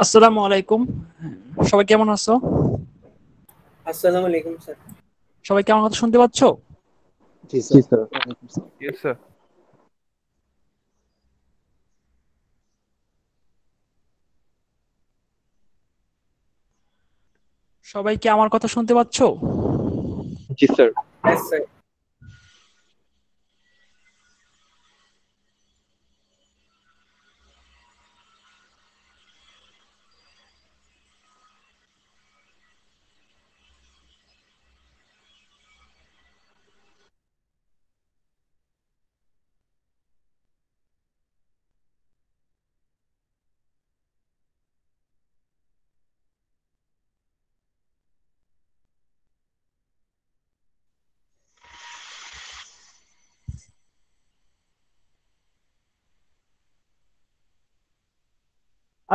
আসসালামু আলাইকুম। সবাই কেমন আছো? আসসালামু আলাইকুম স্যার। সবাই কি আমার কথা শুনতে পাচ্ছ? জি জি স্যার। স্যার। ওয়ালাইকুম সালাম। Yes sir. সবাই কি আমার কথা শুনতে পাচ্ছ? জি স্যার। Yes, sir.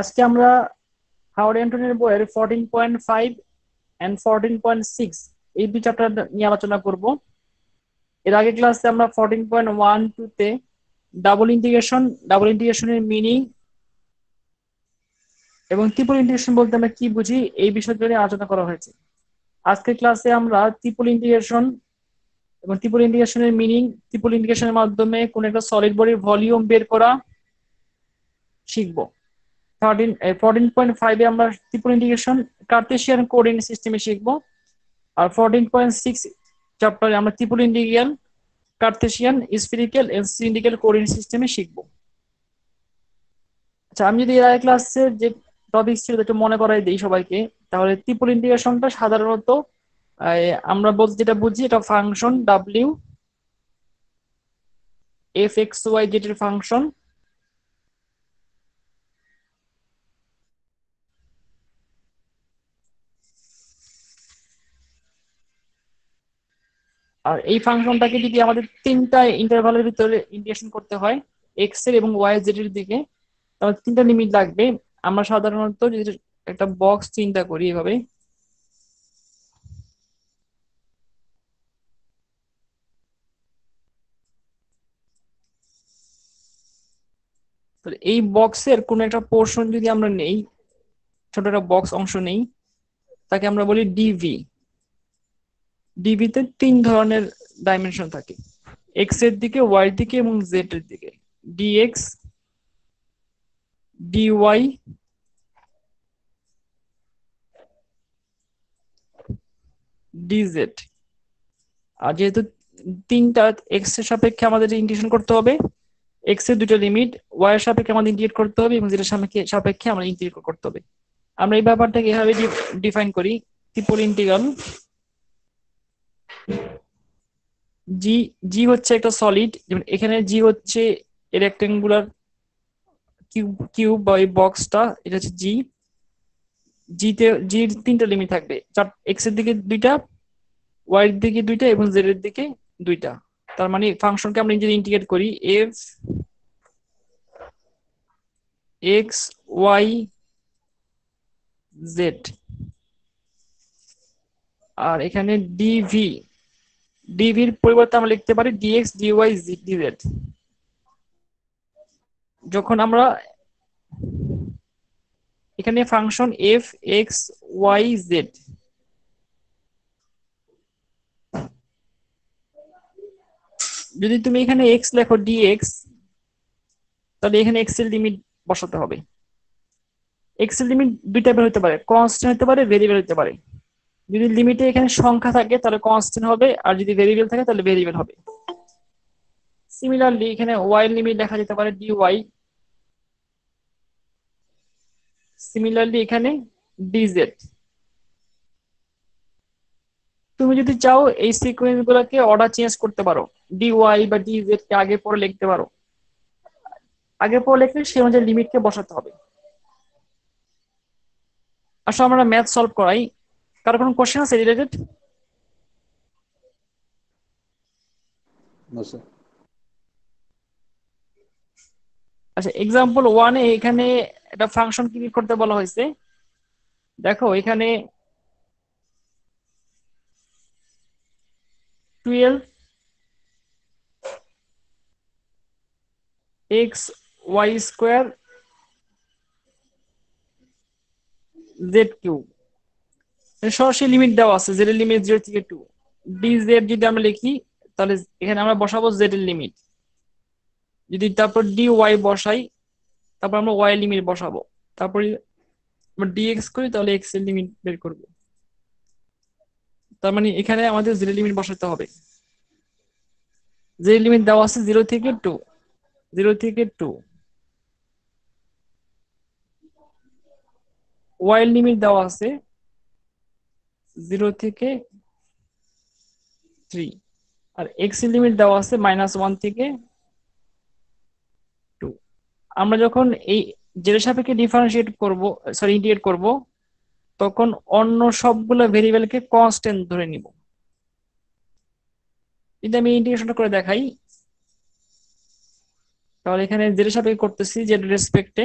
আজকে আমরা হাওয়ার্ড অ্যান্টনির বইয়ের 14.5 এন্ড 14.6 এই দুই চ্যাপ্টার নিয়ে আলোচনা করব। এর আগে ক্লাসে আমরা 14.1 তে ডাবল ইন্টিগ্রেশনের মিনিং এবং ট্রিপল ইন্টিগ্রেশন বলতে আমরা কি বুঝি এই বিষয়গুলো নিয়ে আলোচনা করা হয়েছে। আজকের ক্লাসে আমরা ট্রিপল ইন্টিগ্রেশন এবং ট্রিপল ইন্টিগ্রেশনের মিনিং, ট্রিপল ইন্টিগ্রেশনের মাধ্যমে কোন একটা সলিড বডির ভলিউম বের করা শিখবো। 14.5 এ আমরা ট্রিপল ইন্টিগ্রেশন কার্টেসিয়ান কোঅর্ডিনেট সিস্টেমে শিখবো। আর 14.6 চ্যাপ্টারে আমরা triple integral Cartesian, spherical and cylindrical coordinate সিস্টেমে শিখবো। আচ্ছা, আমি যদি এর আগে ক্লাসের যে টপিক ছিল একটু মনে করাই দিই সবাইকে, তাহলে ট্রিপল ইন্টিগ্রেশনটা সাধারণত আমরা বলতে যেটা বুঝি, এটা function W F X Y Z এর ফাংশন, আর এই ফাংশনটাকে যদি আমাদের তিনটা ইন্টারভালের ভিতরে ইন্টিগ্রেশন করতে হয়, এক্স এর এবং ওয়াই জেড এর দিকে, তাহলে তিনটা লিমিট লাগবে। আমরা সাধারণত যদি একটা বক্স চিন্তা করি এভাবে, তাহলে এই বক্সের কোন একটা পোর্শন যদি আমরা নেই, ছোট একটা বক্স অংশ নেই, তাকে আমরা বলি ডিভি। ডিভিতে তিন ধরনের ডাইমেনশন থাকে, এক্স এর দিকে, ওয়াই এর দিকে এবং জেড এর দিকে। Dx, dy, DZ. আর যেহেতু তিনটা এক্স এর সাপেক্ষে আমাদের ইন্টিগ্রেশন করতে হবে, এক্স এর দুটো লিমিট, ওয়াই এর সাপেক্ষে আমাদের ইন্টিগ্রেট করতে হবে এবং যেটা সাপেক্ষে আমরা ইন্টিগ্রেট করতে হবে। আমরা এই ব্যাপারটাকে এভাবে ডিফাইন করি, ট্রিপল ইন্টিগ্রাল জি। জি হচ্ছে একটা সলিড, যেমন এখানে জি হচ্ছে রেক্টেঙ্গুলার কিউব কিউব বা এই বক্সটা, এটা হচ্ছে জি। জিতে জির তিনটা লিমিট থাকবে, চার, এক্স এর দিকে দুইটা, ওয়াই এর দিকে দুইটা এবং জেড এর দিকে দুইটা। তার মানে ফাংশনকে আমরা যদি ইন্টিগ্রেট করি, এফ এক্স ওয়াই জেড, আর এখানে ডিভি, ডিভির পরিবর্তে আমরা লিখতে পারি ডিএক্স ডিওয়াই ডিজেড। যখন আমরা এখানে function F X Y Z, যদি তুমি এখানে এক্স লেখো ডিএক্স, তাহলে এখানে এক্স এর লিমিট বসাতে হবে। এক্স এর লিমিট দুই টাইপের হতে পারে, কনস্ট্যান্ট হতে পারে, ভেরিয়েবল হতে পারে। যদি লিমিটে এখানে সংখ্যা থাকে তাহলে কনস্ট্যান্ট হবে, আর যদি ভেরিয়েবল থাকে তাহলে ভেরিয়েবল হবে। সিমিলারলি এখানে ওয়াই লিমিট লেখা যেতে পারে ডিওয়াই, সিমিলারলি এখানে ডিজেড। তুমি যদি চাও এই সিকোয়েন্স গুলোকে অর্ডার চেঞ্জ করতে পারো, ডিওয়াই বা ডিজেড কে আগে পরে লিখতে পারো। আগে পরে লিখলে সেই অনুযায়ী লিমিটকে বসাতে হবে। আসলে আমরা ম্যাথ সলভ করাই, কারো কোনো কোশ্চেন আছে রিলেটেড? No sir. আচ্ছা, এক্সাম্পল ওয়ানে এখানে একটা ফাংশন ক্রিয়েট করতে বলা হয়েছে। দেখো এখানে 12 X Y square Z cube, সরাসরি লিমিট দেওয়া আছে, জেড এর লিমিট 0 থেকে 2। ডি জেড যদি আমরা লিখি তাহলে এখানে আমরা বসাবো জেড এর লিমিট, যদি তারপর ডি ওয়াই বসাই তারপর আমরা ওয়াই লিমিট বসাবো, তারপর আমরা ডিএক্স করি তাহলে এক্স এর লিমিট বের করব। তার মানে এখানে আমাদের জেড লিমিট বসাতে হবে। জেড লিমিট দেওয়া আছে 0 থেকে 2, 0 থেকে 2। ওয়াই লিমিট দেওয়া আছে 0 থেকে 3, আর এক্স এর লিমিট দেওয়া আছে -1 থেকে 2। আমরা যখন এই জেড এর সাপেক্ষে ডিফারেন্সিয়েট করব, সরি ইন্টিগ্রেট করব, তখন অন্য সবগুলো ভেরিয়েবলকে কনস্ট্যান্ট ধরে নিব। যদি আমি ইন্টিগ্রেশনটা করে দেখাই, তাহলে এখানে জেড এর সাপেক্ষে করতেছি, জেড রেসপেক্টে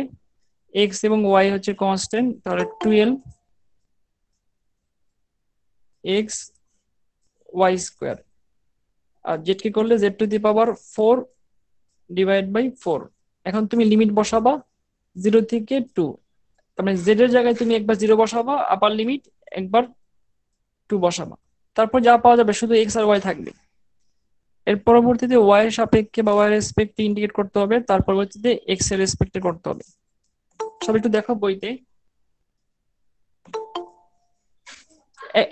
এক্স এবং ওয়াই হচ্ছে কনস্ট্যান্ট, তাহলে 12 এক্স ওয়াই স্কোয়ার, আর জেড কে করলে Z to the power 4 divide by 4। এখন তুমি লিমিট বসাবা 0 থেকে 2, তার মানে জেড এর জায়গায় তুমি একবার 0 বসাবা, আপার লিমিট একবার 2 বসাবা, তারপর যা পাওয়া যাবে শুধু এক্স আর ওয়াই থাকবে। এর পরবর্তীতে ওয়াই এর সাপেক্ষে বা ওয়াই এর রেসপেক্টে ইন্টিগ্রেট করতে হবে, তার পরবর্তীতে এক্স এর রেসপেক্টে করতে হবে। সব একটু দেখো বইতে,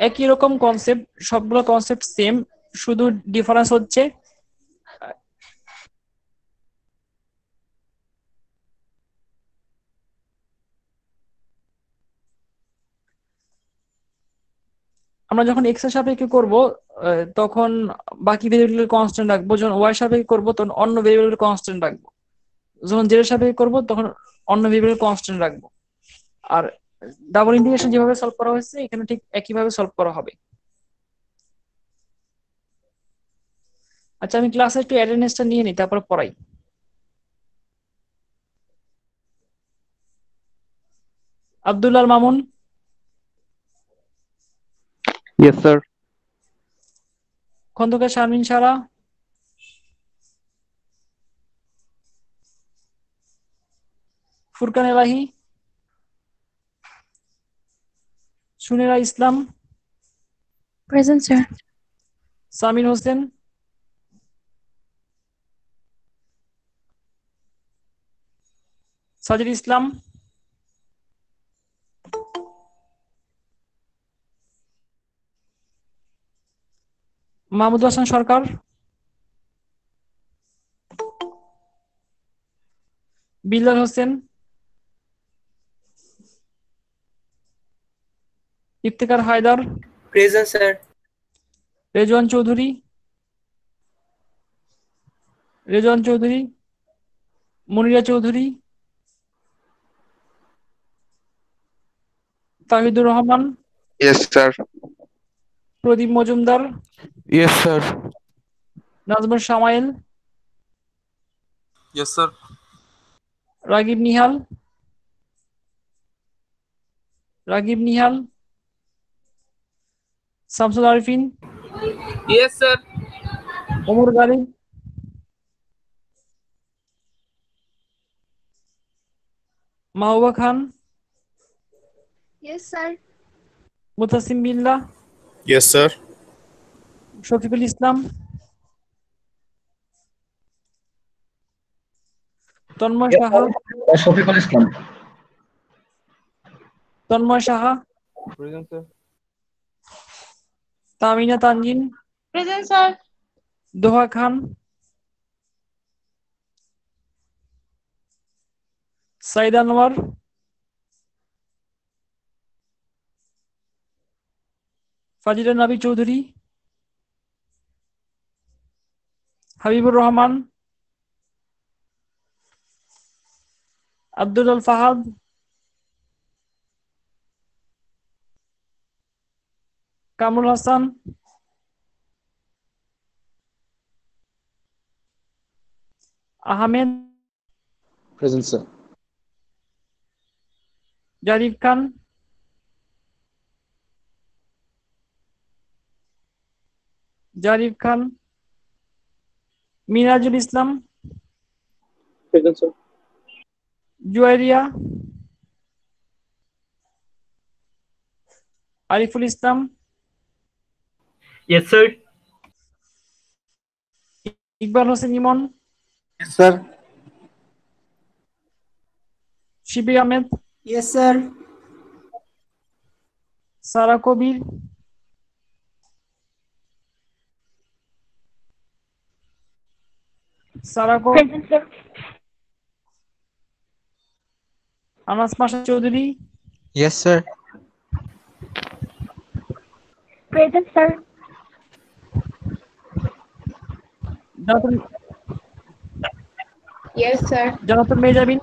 একই রকম কনসেপ্ট, সবগুলো কনসেপ্ট সেম, শুধু ডিফারেন্স হচ্ছে আমরা যখন এক্স এর সাপেক্ষে করব তখন বাকি ভেরিয়েবলের কনস্ট্যান্ট রাখবো, যখন ওয়াই এর সাপেক্ষে করবো তখন অন্য ভেরিয়েবলের কনস্ট্যান্ট রাখবো, যখন জেড এর সাপেক্ষে করবো তখন অন্য ভেরিয়েবলের কনস্ট্যান্ট রাখবো। আর ডাবল ইন্টিগ্রেশন যেভাবে সলভ করা হয়েছে এখানে ঠিক একইভাবে সলভ করা হবে। আচ্ছা, আমি ক্লাসে একটু অ্যাটেন্ডেন্সটা নিয়ে নিই, তারপর পড়াই। Abdullah Al Mamun, Yes, sir. খন্দকার শারমিন সারা, ফুরকান এলাহি, সুনেরা ইসলাম, Present, sir. সামির হোসেন, সাজিদ ইসলাম, মাহমুদ হাসান সরকার, Billal Hossain, Iftekhar Haider, Present, sir. Rezwan Chowdhury, Rezwan Chowdhury, Monira Chowdhury, Tahidur Rahman, Yes, sir. প্রদীপ Majumdar, Yes, sir. Nazmul সামাইল, Yes, sir. Ragib Nihal, Ragib Nihal, Shamsul Arifin, Yes, sir. Omar Ghalib, Mahbuba খান, Yes, sir. মুতাসিম বিল্লাহ, Yes, sir. Shafiqul Islam, Tanmoy Saha, Shafiqul Islam. Tanmoy Saha, Present, sir. Tamina Tanjin, Present, sir. দোহা খান, Saeed Anwar, Fazila Nabi Chowdhury, Habibur Rahman, Abdul Al Fahad, Kamrul Hasan, Ahmed, present sir. Zarif Khan, Zarif Khan, Mirajul Islam, Present, sir. Juwairiya, Ariful Islam, Yes, sir. Iqbal Hossain Emon, Yes, sir. Shibir Ahmed, Yes, sir. Sara Kabir, Sara Kabir, Present, sir. Anas Masud Chowdhury, Yes, sir. Present, sir. Jannatul Yes, sir. Jannatul Mezabin,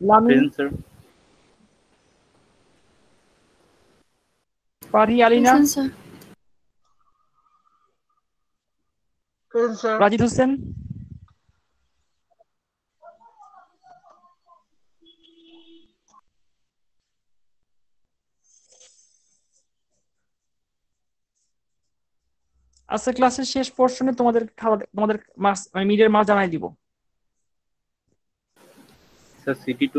Lami, Present, sir. Farhi Alina, Present, sir. Present, sir. Rajid Hossain, আজকে ক্লাসের শেষ পোর্শনে তোমাদের মিডের marks জানাই দিব। Sir, CT2.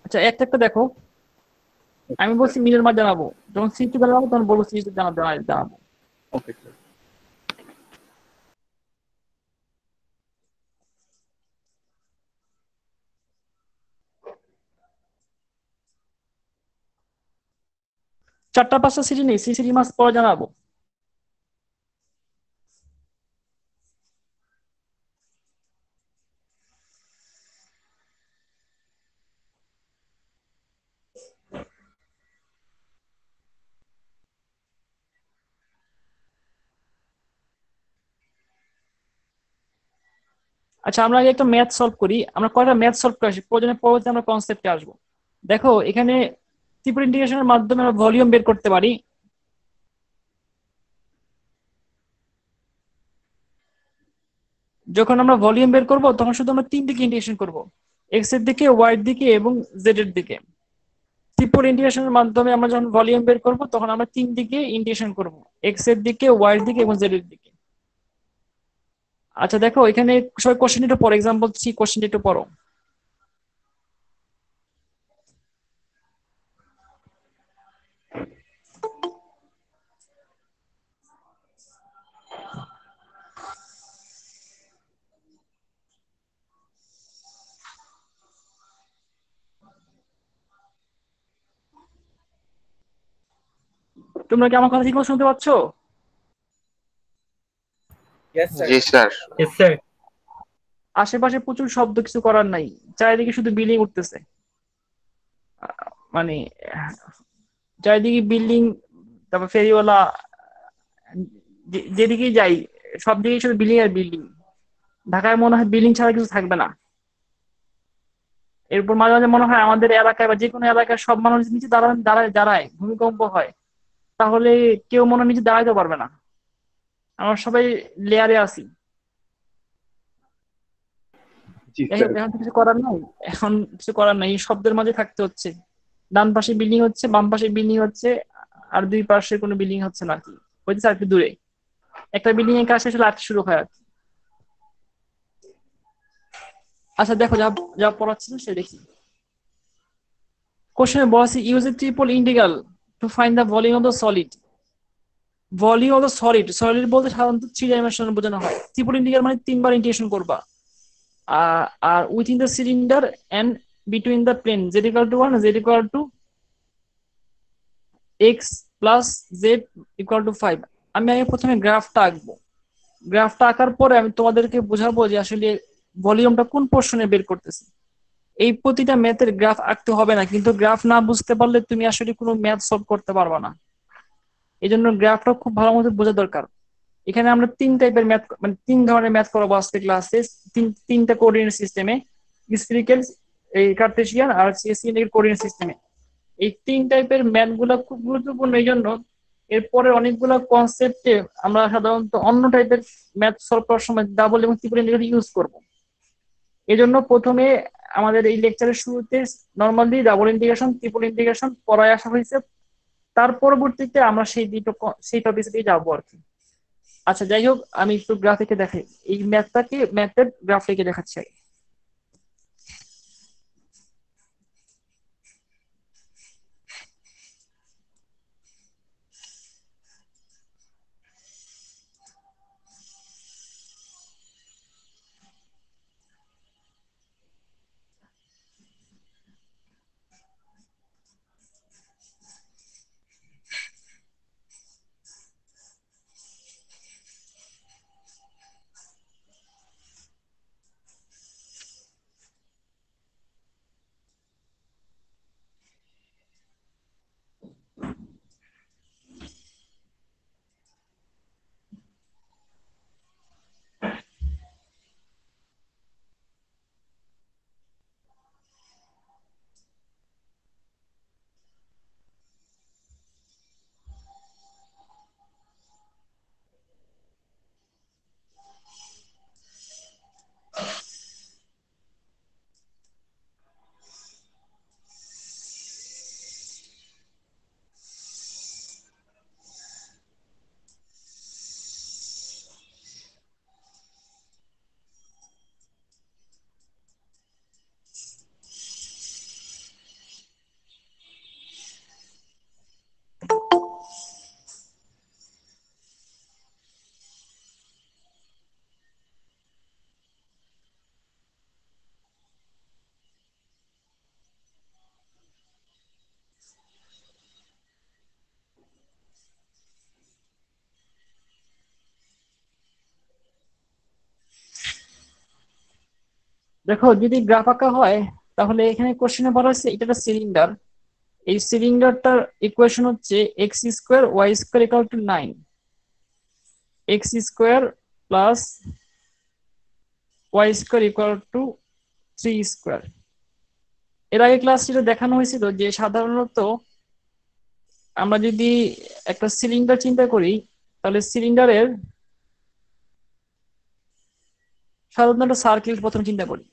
আচ্ছা একটা একটা দেখো, আমি বলছি মিডের মার্কস জানাবো, যখন সিটি জানাবো তখন বলবো সিটি জানাবো। Okay, sir. চারটা পাঁচটা সিটি নেই, সিটি মার্কস পরে জানাবো। আচ্ছা আমরা আগে একটা ম্যাথ সলভ করি, আমরা কয়টা ম্যাথ সলভ করে আসি, প্রয়োজনে পরবর্তী আমরা কনসেপ্টে আসবো। দেখো এখানে ট্রিপল ইন্টিগ্রেশনের মাধ্যমে আমরা ভলিউম বের করতে পারি। যখন আমরা ভলিউম বের করব তখন শুধু আমরা তিন দিকে ইন্টিগ্রেশন করব, এক্স এর দিকে, ওয়াই এর দিকে এবং জেড এর দিকে। ট্রিপল ইন্টিগ্রেশনের মাধ্যমে আমরা যখন ভলিউম বের করব তখন আমরা তিন দিকে ইন্টিগ্রেশন করব, এক্স এর দিকে, ওয়াই এর দিকে এবং জেড এর দিকে। আচ্ছা দেখো এখানে সবাই কোশ্চেন একটু পড়ো, এক্সাম্পল সি কোশ্চেন একটু পড়ো। তোমরা কি আমার কথা ঠিক মতো শুনতে পাচ্ছ? Yes, sir. Yes, sir. Yes, sir. আশেপাশে প্রচুর শব্দ, কিছু করার নাই, চারিদিকে শুধু বিল্ডিং উঠতেছে, মানে চারিদিকে বিল্ডিং, তারপর ফেরিওয়ালা, যেদিকেই যাই সব দিকেই শুধু বিল্ডিং আর বিল্ডিং। ঢাকায় মনে হয় বিল্ডিং ছাড়া কিছু থাকবে না। এরপর মাঝে মাঝে মনে হয় আমাদের এলাকায় বা যে কোনো এলাকায় সব মানুষ নিচে দাঁড়ায় ভূমিকম্প হয়, তাহলে কেউ মনে হয় নিচে দাঁড়াইতে পারবে না। আমরা সবাই লেয়ারে আছি। এখন তো কিছু করার নাই, এখন কিছু করার নাই, এই শব্দের মাঝে থাকতে হচ্ছে। ডান পাশে বিল্ডিং হচ্ছে, বাম পাশে বিল্ডিং হচ্ছে, আর দুই পাশে কোনো বিল্ডিং হচ্ছে না, কি হচ্ছে আর একটু দূরে একটা বিল্ডিং এর কাজ শেষ হলে আরেকটা শুরু হয় আর কি। আচ্ছা দেখো যা যা পড়াচ্ছিল সে দেখি। কোশ্চেনে বলা আছে use a triple integral two find the volume of the solid. Volume of the solid বলতে সাধারণত থ্রি ডাইমেনশন বোঝানো হয়। ট্রিপল ইন্টিগ্রাল মানে তিনবার ইন্টিগ্রেশন করবা, আর within the cylinder and between the plane Z equal to 1, Z equal to X plus Z equal to 5। আমি আগে প্রথমে গ্রাফটা আঁকবো, গ্রাফটা আঁকার পরে আমি তোমাদেরকে বোঝাবো যে আসলে ভলিউমটা কোন পোর্শনে বের করতেছি। এই প্রতিটা ম্যাথের গ্রাফ আঁকতে হবে না, কিন্তু গ্রাফ না বুঝতে পারলে তুমি আসলে কোনো ম্যাথ সলভ করতে পারবা না। এই জন্য গ্রাফটা খুব ভালো মতো বোঝা দরকার। এখানে আমরা তিন টাইপের ম্যাথ, মানে তিন ধরনের ম্যাথ করবো আজকে ক্লাসে, তিনটা কোঅর্ডিনেট সিস্টেমে, স্ফেরিক্যাল, এই কার্টেসিয়ান আর সিলিন্ড্রিক্যাল কোঅর্ডিনেট সিস্টেমে। এই তিন টাইপের ম্যাথ গুলা খুব গুরুত্বপূর্ণ, এই জন্য এরপরে অনেকগুলো কনসেপ্টে আমরা সাধারণত অন্য টাইপের ম্যাথ সলভ করার সময় ডাবল এবং ট্রিপল ইন্টিগ্রাল ইউজ করব। এই জন্য প্রথমে আমাদের এই লেকচারের শুরুতে normally double integration, triple integration পড়ায় আসা হয়েছে, তার পরবর্তীতে আমরা সেই টপিকে যাবো আর কি। আচ্ছা যাই হোক, আমি একটু গ্রাফিকে দেখাই, এই ম্যাথের গ্রাফ লিখে দেখাচ্ছি আগে। দেখো যদি গ্রাফ আঁকা হয় তাহলে এখানে কোশ্চেনে বলা হয়েছে এটা একটা সিলিন্ডার। এই সিলিন্ডারটার ইকুয়েশন হচ্ছে X square Y square equal to 9, X square plus Y square equal to 3 square. এর আগে ক্লাস যেটা দেখানো হয়েছিল যে সাধারণত আমরা যদি একটা সিলিন্ডার চিন্তা করি তাহলে সিলিন্ডারের সাধারণত একটা সার্কেল প্রথম চিন্তা করি।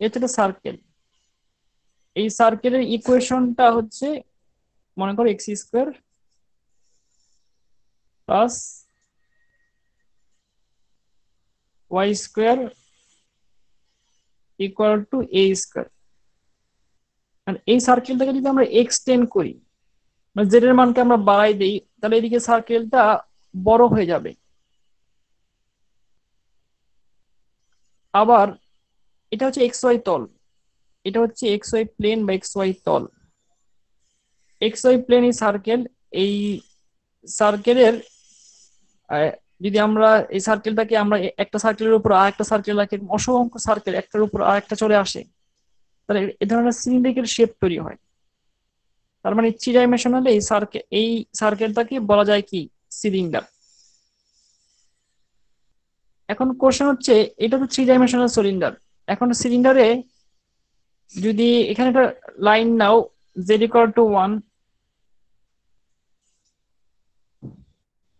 এটা একটা সার্কেল, এই সার্কেলের ইকুয়েশনটা হচ্ছে মনে করো X square plus Y square equal to A square. আর এই সার্কেলটাকে যদি আমরা এক্সটেন্ড করি মানে জেড এর মানকে আমরা বাড়াই দিই তাহলে এদিকে সার্কেলটা বড় হয়ে যাবে। আবার এটা হচ্ছে এক্স ওয়াই তল, এটা হচ্ছে এক্স ওয়াই প্লেন বা এক্স ওয়াই তল। এক্স ওয়াই প্লেন এই সার্কেল, এই সার্কেলের যদি আমরা এই সার্কেলটাকে আমরা একটা সার্কেলের উপর আর একটা সার্কেল রাখি, অসংখ্য সার্কেল একটার উপর আর একটা চলে আসে, তাহলে এ ধরনের সিলিন্ড্রিক্যাল শেপ তৈরি হয়। তার মানে থ্রি ডাইমেনশনালে এই সার্কেলটাকে বলা যায় কি সিলিন্ডার। এখন কোশ্চেন হচ্ছে এটা তো থ্রি ডাইমেনশনাল সিলিন্ডার, এখন সিলিন্ডারে যদি এখানে একটা line now Z equal to 1,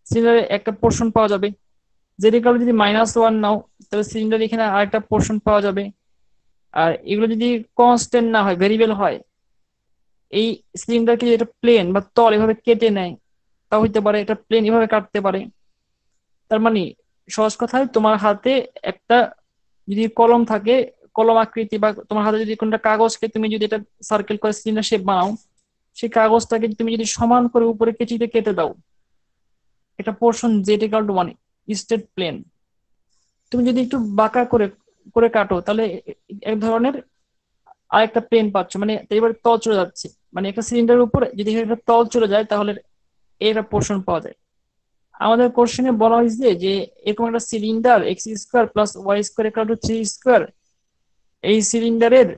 সিলিন্ডারে একটা পোর্শন পাওয়া যাবে। জেড ইকুয়াল যদি -1 নাও তাহলে সিলিন্ডার এখানে আরেকটা পোর্শন পাওয়া যাবে। আর এগুলো যদি কনস্ট্যান্ট না হয়, ভেরিয়েবল হয়, এই সিলিন্ডারকে এটা প্লেন বা তল এভাবে কেটে নেয় তা হইতে পারে, এটা প্লেন এভাবে কাটতে পারে। তার মানে সহজ কথায় তোমার হাতে একটা যদি কলম থাকে, কলম আকৃতি, বা তোমার হাতে যদি কোনটা কাগজকে তুমি যদি এটা সার্কেল করে সিলিন্ডার শেপ বানাও, সেই কাগজটাকে তুমি যদি সমান করে উপরে কেচিতে কেটে দাও, একটা portion Z equal to 1 straight plane, তুমি যদি একটু বাঁকা করে করে কাটো তাহলে এক ধরনের আরেকটা প্লেন পাচ্ছ, মানে এবার তল চলে যাচ্ছে। মানে একটা সিলিন্ডারের উপর যদি একটা তল চলে যায় তাহলে একটা পোর্শন পাওয়া যায়। আমাদের কোশ্চেনে বলা হয়েছে যে এরকম একটা cylinder X square plus Y square equal to 3 square, এই সিলিন্ডারের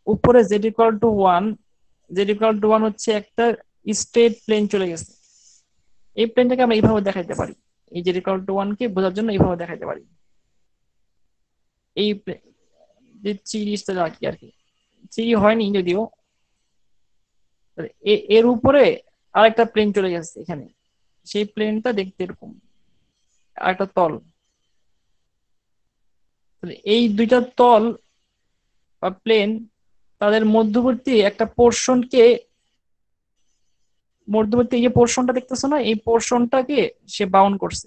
উপরে Z equal to 1, Z equal to 1 হচ্ছে একটা স্ট্রেট প্লেন চলে গেছে। এই প্লেনটাকে আমরা এইভাবে দেখাইতে পারি, এই জেড ইকুয়াল টু 1 কে বোঝার জন্য এইভাবে দেখাইতে পারি। এই যে সিরিজটা রাখি আর কি, সিরি হয়নি যদিও, এর উপরে আরেকটা প্লেন চলে গেছে এখানে, সেই প্লেনটা দেখতে এরকম আরেকটা তল। এই দুইটা তল বা প্লেন তাদের মধ্যবর্তী একটা পোর্শনকে, মধ্যবর্তী এই যে পোর্শনটা দেখতেছো না, এই পোর্শনটাকে সে বাউন্ড করছে।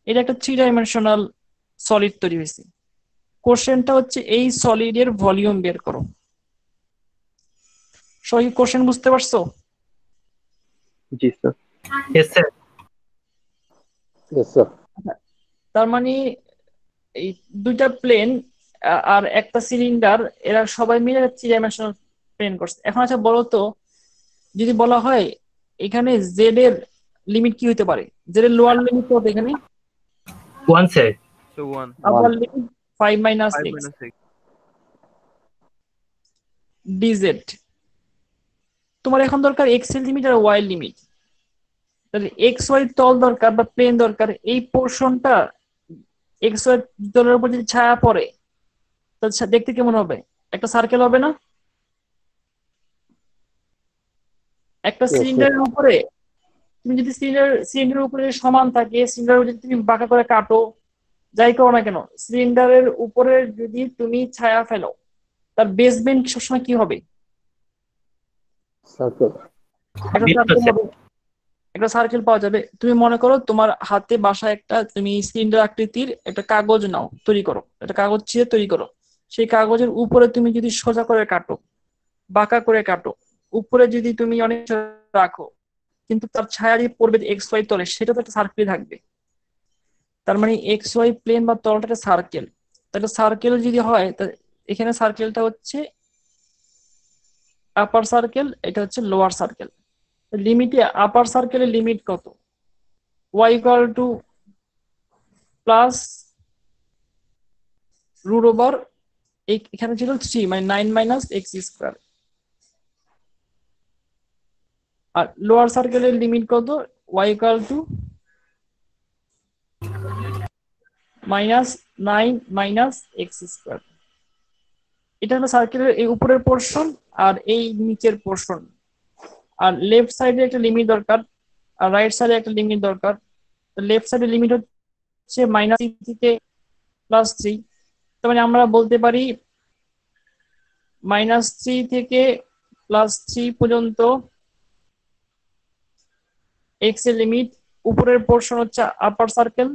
এটা একটা থ্রি ডাইমেনশনাল সলিড তৈরি হয়েছে। কোশ্চেনটা হচ্ছে এই সলিডের ভলিউম বের করো। সবাই কোশ্চেন বুঝতে পারছো? জি sir. Yes, sir. Yes, sir. তার মানে এই দুইটা প্লেন আর একটা সিলিন্ডার, এরা সবাই মিলে থ্রি ডাইমেনশনাল প্লেন করছে। এখন আচ্ছা বলো তো, যদি বলা হয় এখানে জেড এর লিমিট কি হতে পারে? জেড এর লোয়ার লিমিট কত এখানে? 1, sir. So 1, আপার limit 5 minus 5 x minus 6. DZ. তোমার এখন দরকার এক্স এর লিমিট আর ওয়াই লিমিট। তাহলে এক্স ওয়াই তল দরকার বা প্লেন দরকার, এই পোর্শনটা এক্স ওয়াই তলের উপর যদি ছায়া পড়ে তাহলে দেখতে কেমন হবে? একটা সার্কেল হবে না? একটা Yes, sir. সিলিন্ডারের উপরে তুমি যদি সিলিন্ডারের উপরে সমান থাকে, সিলিন্ডার যদি তুমি বাঁকা করে কাটো, যাই করো না কেন, সিলিন্ডারের উপরে যদি তুমি ছায়া ফেলো, তার বেসমেন্ট সবসময় কি হবে? Circle. একটা সার্কেল হবে, একটা সার্কেল পাওয়া যাবে। তুমি মনে করো তোমার হাতে বাসায় একটা তুমি সিলিন্ডার আকৃতির একটা কাগজ নাও, তৈরি করো, একটা কাগজ ছিঁড়ে তৈরি করো। সেই কাগজের উপরে তুমি যদি সোজা করে কাটো, বাঁকা করে কাটো, উপরে যদি তুমি অনেক রাখো, কিন্তু তার ছায়া যদি পড়বে এক্স ওয়াই তলে, সেটা তো একটা সার্কেল থাকবে। তার মানে এক্স ওয়াই প্লেন বা তলটা একটা সার্কেল। তাহলে সার্কেল যদি হয়, এখানে সার্কেলটা হচ্ছে আপার সার্কেল, এটা হচ্ছে লোয়ার সার্কেল। লিমিটে আপার সার্কেলের লিমিট কত? y equal to plus root over এখানে ছিল 3 মানে 9 মাইনাস এক্স স্কোয়ার। আর লোয়ার সার্কেলের লিমিট কত? Y equal to minus 9 minus X square. এটা হলো সার্কেলের এই উপরের পোর্শন আর এই নিচের পোর্শন। আর লেফট সাইডে একটা লিমিট দরকার আর রাইট সাইডে একটা লিমিট দরকার। লেফট সাইডে লিমিট হচ্ছে মাইনাস থেকে +3, তার মানে আমরা বলতে পারি -3 থেকে +3 পর্যন্ত এক্স এর লিমিট। উপরের পোর্শন হচ্ছে আপার সার্কেল,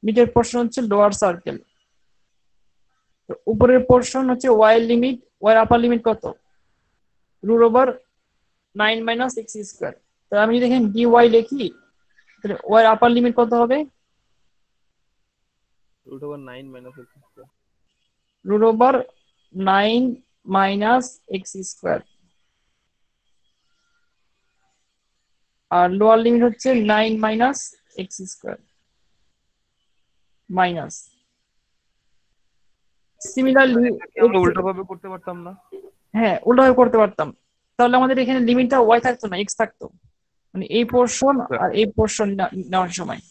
নিচের পোর্শন হচ্ছে লোয়ার সার্কেল। উপরের পোর্শন হচ্ছে ওয়াই এর লিমিট, ওয়াই আপার লিমিট কত? √9 মাইনাস এক্স স্কোয়ার। তাহলে আমি যদি এখানে ডি ওয়াই লিখি তাহলে ওয়াই আপার লিমিট কত হবে? √9 মাইনাস এক্স স্কোয়ার। আর লোয়ার লিমিট হচ্ছে 9 minus X square minus. Similarly আমরা উল্টোভাবে করতে পারতাম না? হ্যাঁ, উল্টোভাবে করতে পারতাম। তাহলে আমাদের এখানে লিমিটটা ওয়াই থাকতো না, এক্স থাকতো। মানে এই পোর্শন আর এই পোর্শন নেওয়ার সময়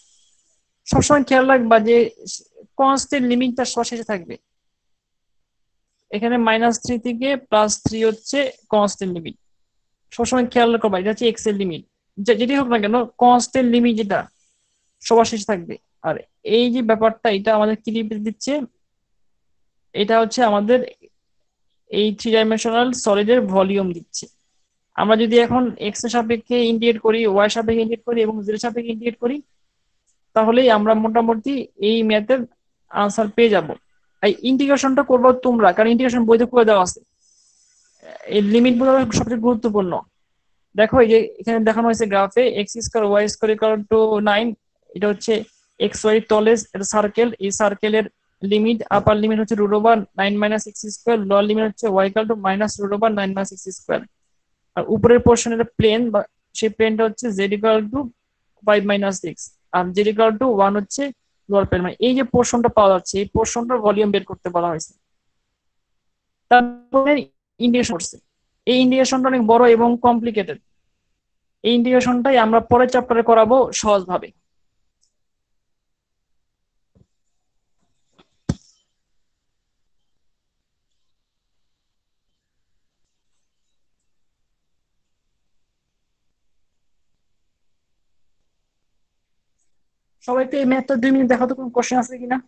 সবসময় খেয়াল রাখবা যে কনস্ট্যান্ট লিমিটটা সবশেষে থাকবে। এখানে -3 থেকে +3 হচ্ছে কনস্ট্যান্ট লিমিট। সবসময় খেয়াল করবা এটা হচ্ছে এক্স এর লিমিট, যেটি হোক না কেন কনস্ট্যান্ট লিমিট যেটা সবার শেষে থাকবে। আর এই যে ব্যাপারটা এটা আমাদের কি দিচ্ছে? এটা হচ্ছে আমাদের এই 3 ডাইমেনশনাল সলিডের ভলিউম দিচ্ছে। আমরা যদি এখন এক্স এর সাপেক্ষে ইন্টিগ্রেট করি, ওয়াই সাপেক্ষে ইন্টিগ্রেট করি এবং জেড সাপেক্ষে ইন্টিগ্রেট করি, তাহলেই আমরা মোটামুটি এই ম্যাথের আনসার পেয়ে যাব। এই ইন্টিগ্রেশনটা করবো তোমরা, কারণ ইন্টিগ্রেশন বইতে করে দেওয়া আছে। এই লিমিট গুলো সবচেয়ে গুরুত্বপূর্ণ। দেখো এই যে এখানে দেখানো হয়েছে গ্রাফে X square Y square equal to 9। এটা হচ্ছে এক্স ওয়াই তলের সার্কেল। এই সার্কেলের লিমিট আপার লিমিট হচ্ছে √9 minus X square, lower limit হচ্ছে Y equal to -√9 minus X square. আর উপরের পোর্শনের প্লেন বা সেই প্লেনটা হচ্ছে Z equal to 5 minus X আর জেড ইকুয়াল টু 1 হচ্ছে লোয়ার প্লেন। মানে এই যে পোর্শনটা পাওয়া যাচ্ছে এই পোর্শনটার ভলিউম বের করতে বলা হয়েছে। তারপরে ইন্টিগ্রেশন করছে। এই ইন্টিগ্রেশনটা অনেক বড় এবং কমপ্লিকেটেড। এই ইন্টিগ্রেশনটাই আমরা পরের চ্যাপ্টারে করাবো সহজভাবে। সবাইকে এই ম্যাথটা 2 মিনিট দেখাতো, কোনো কোশ্চেন আছে কিনা?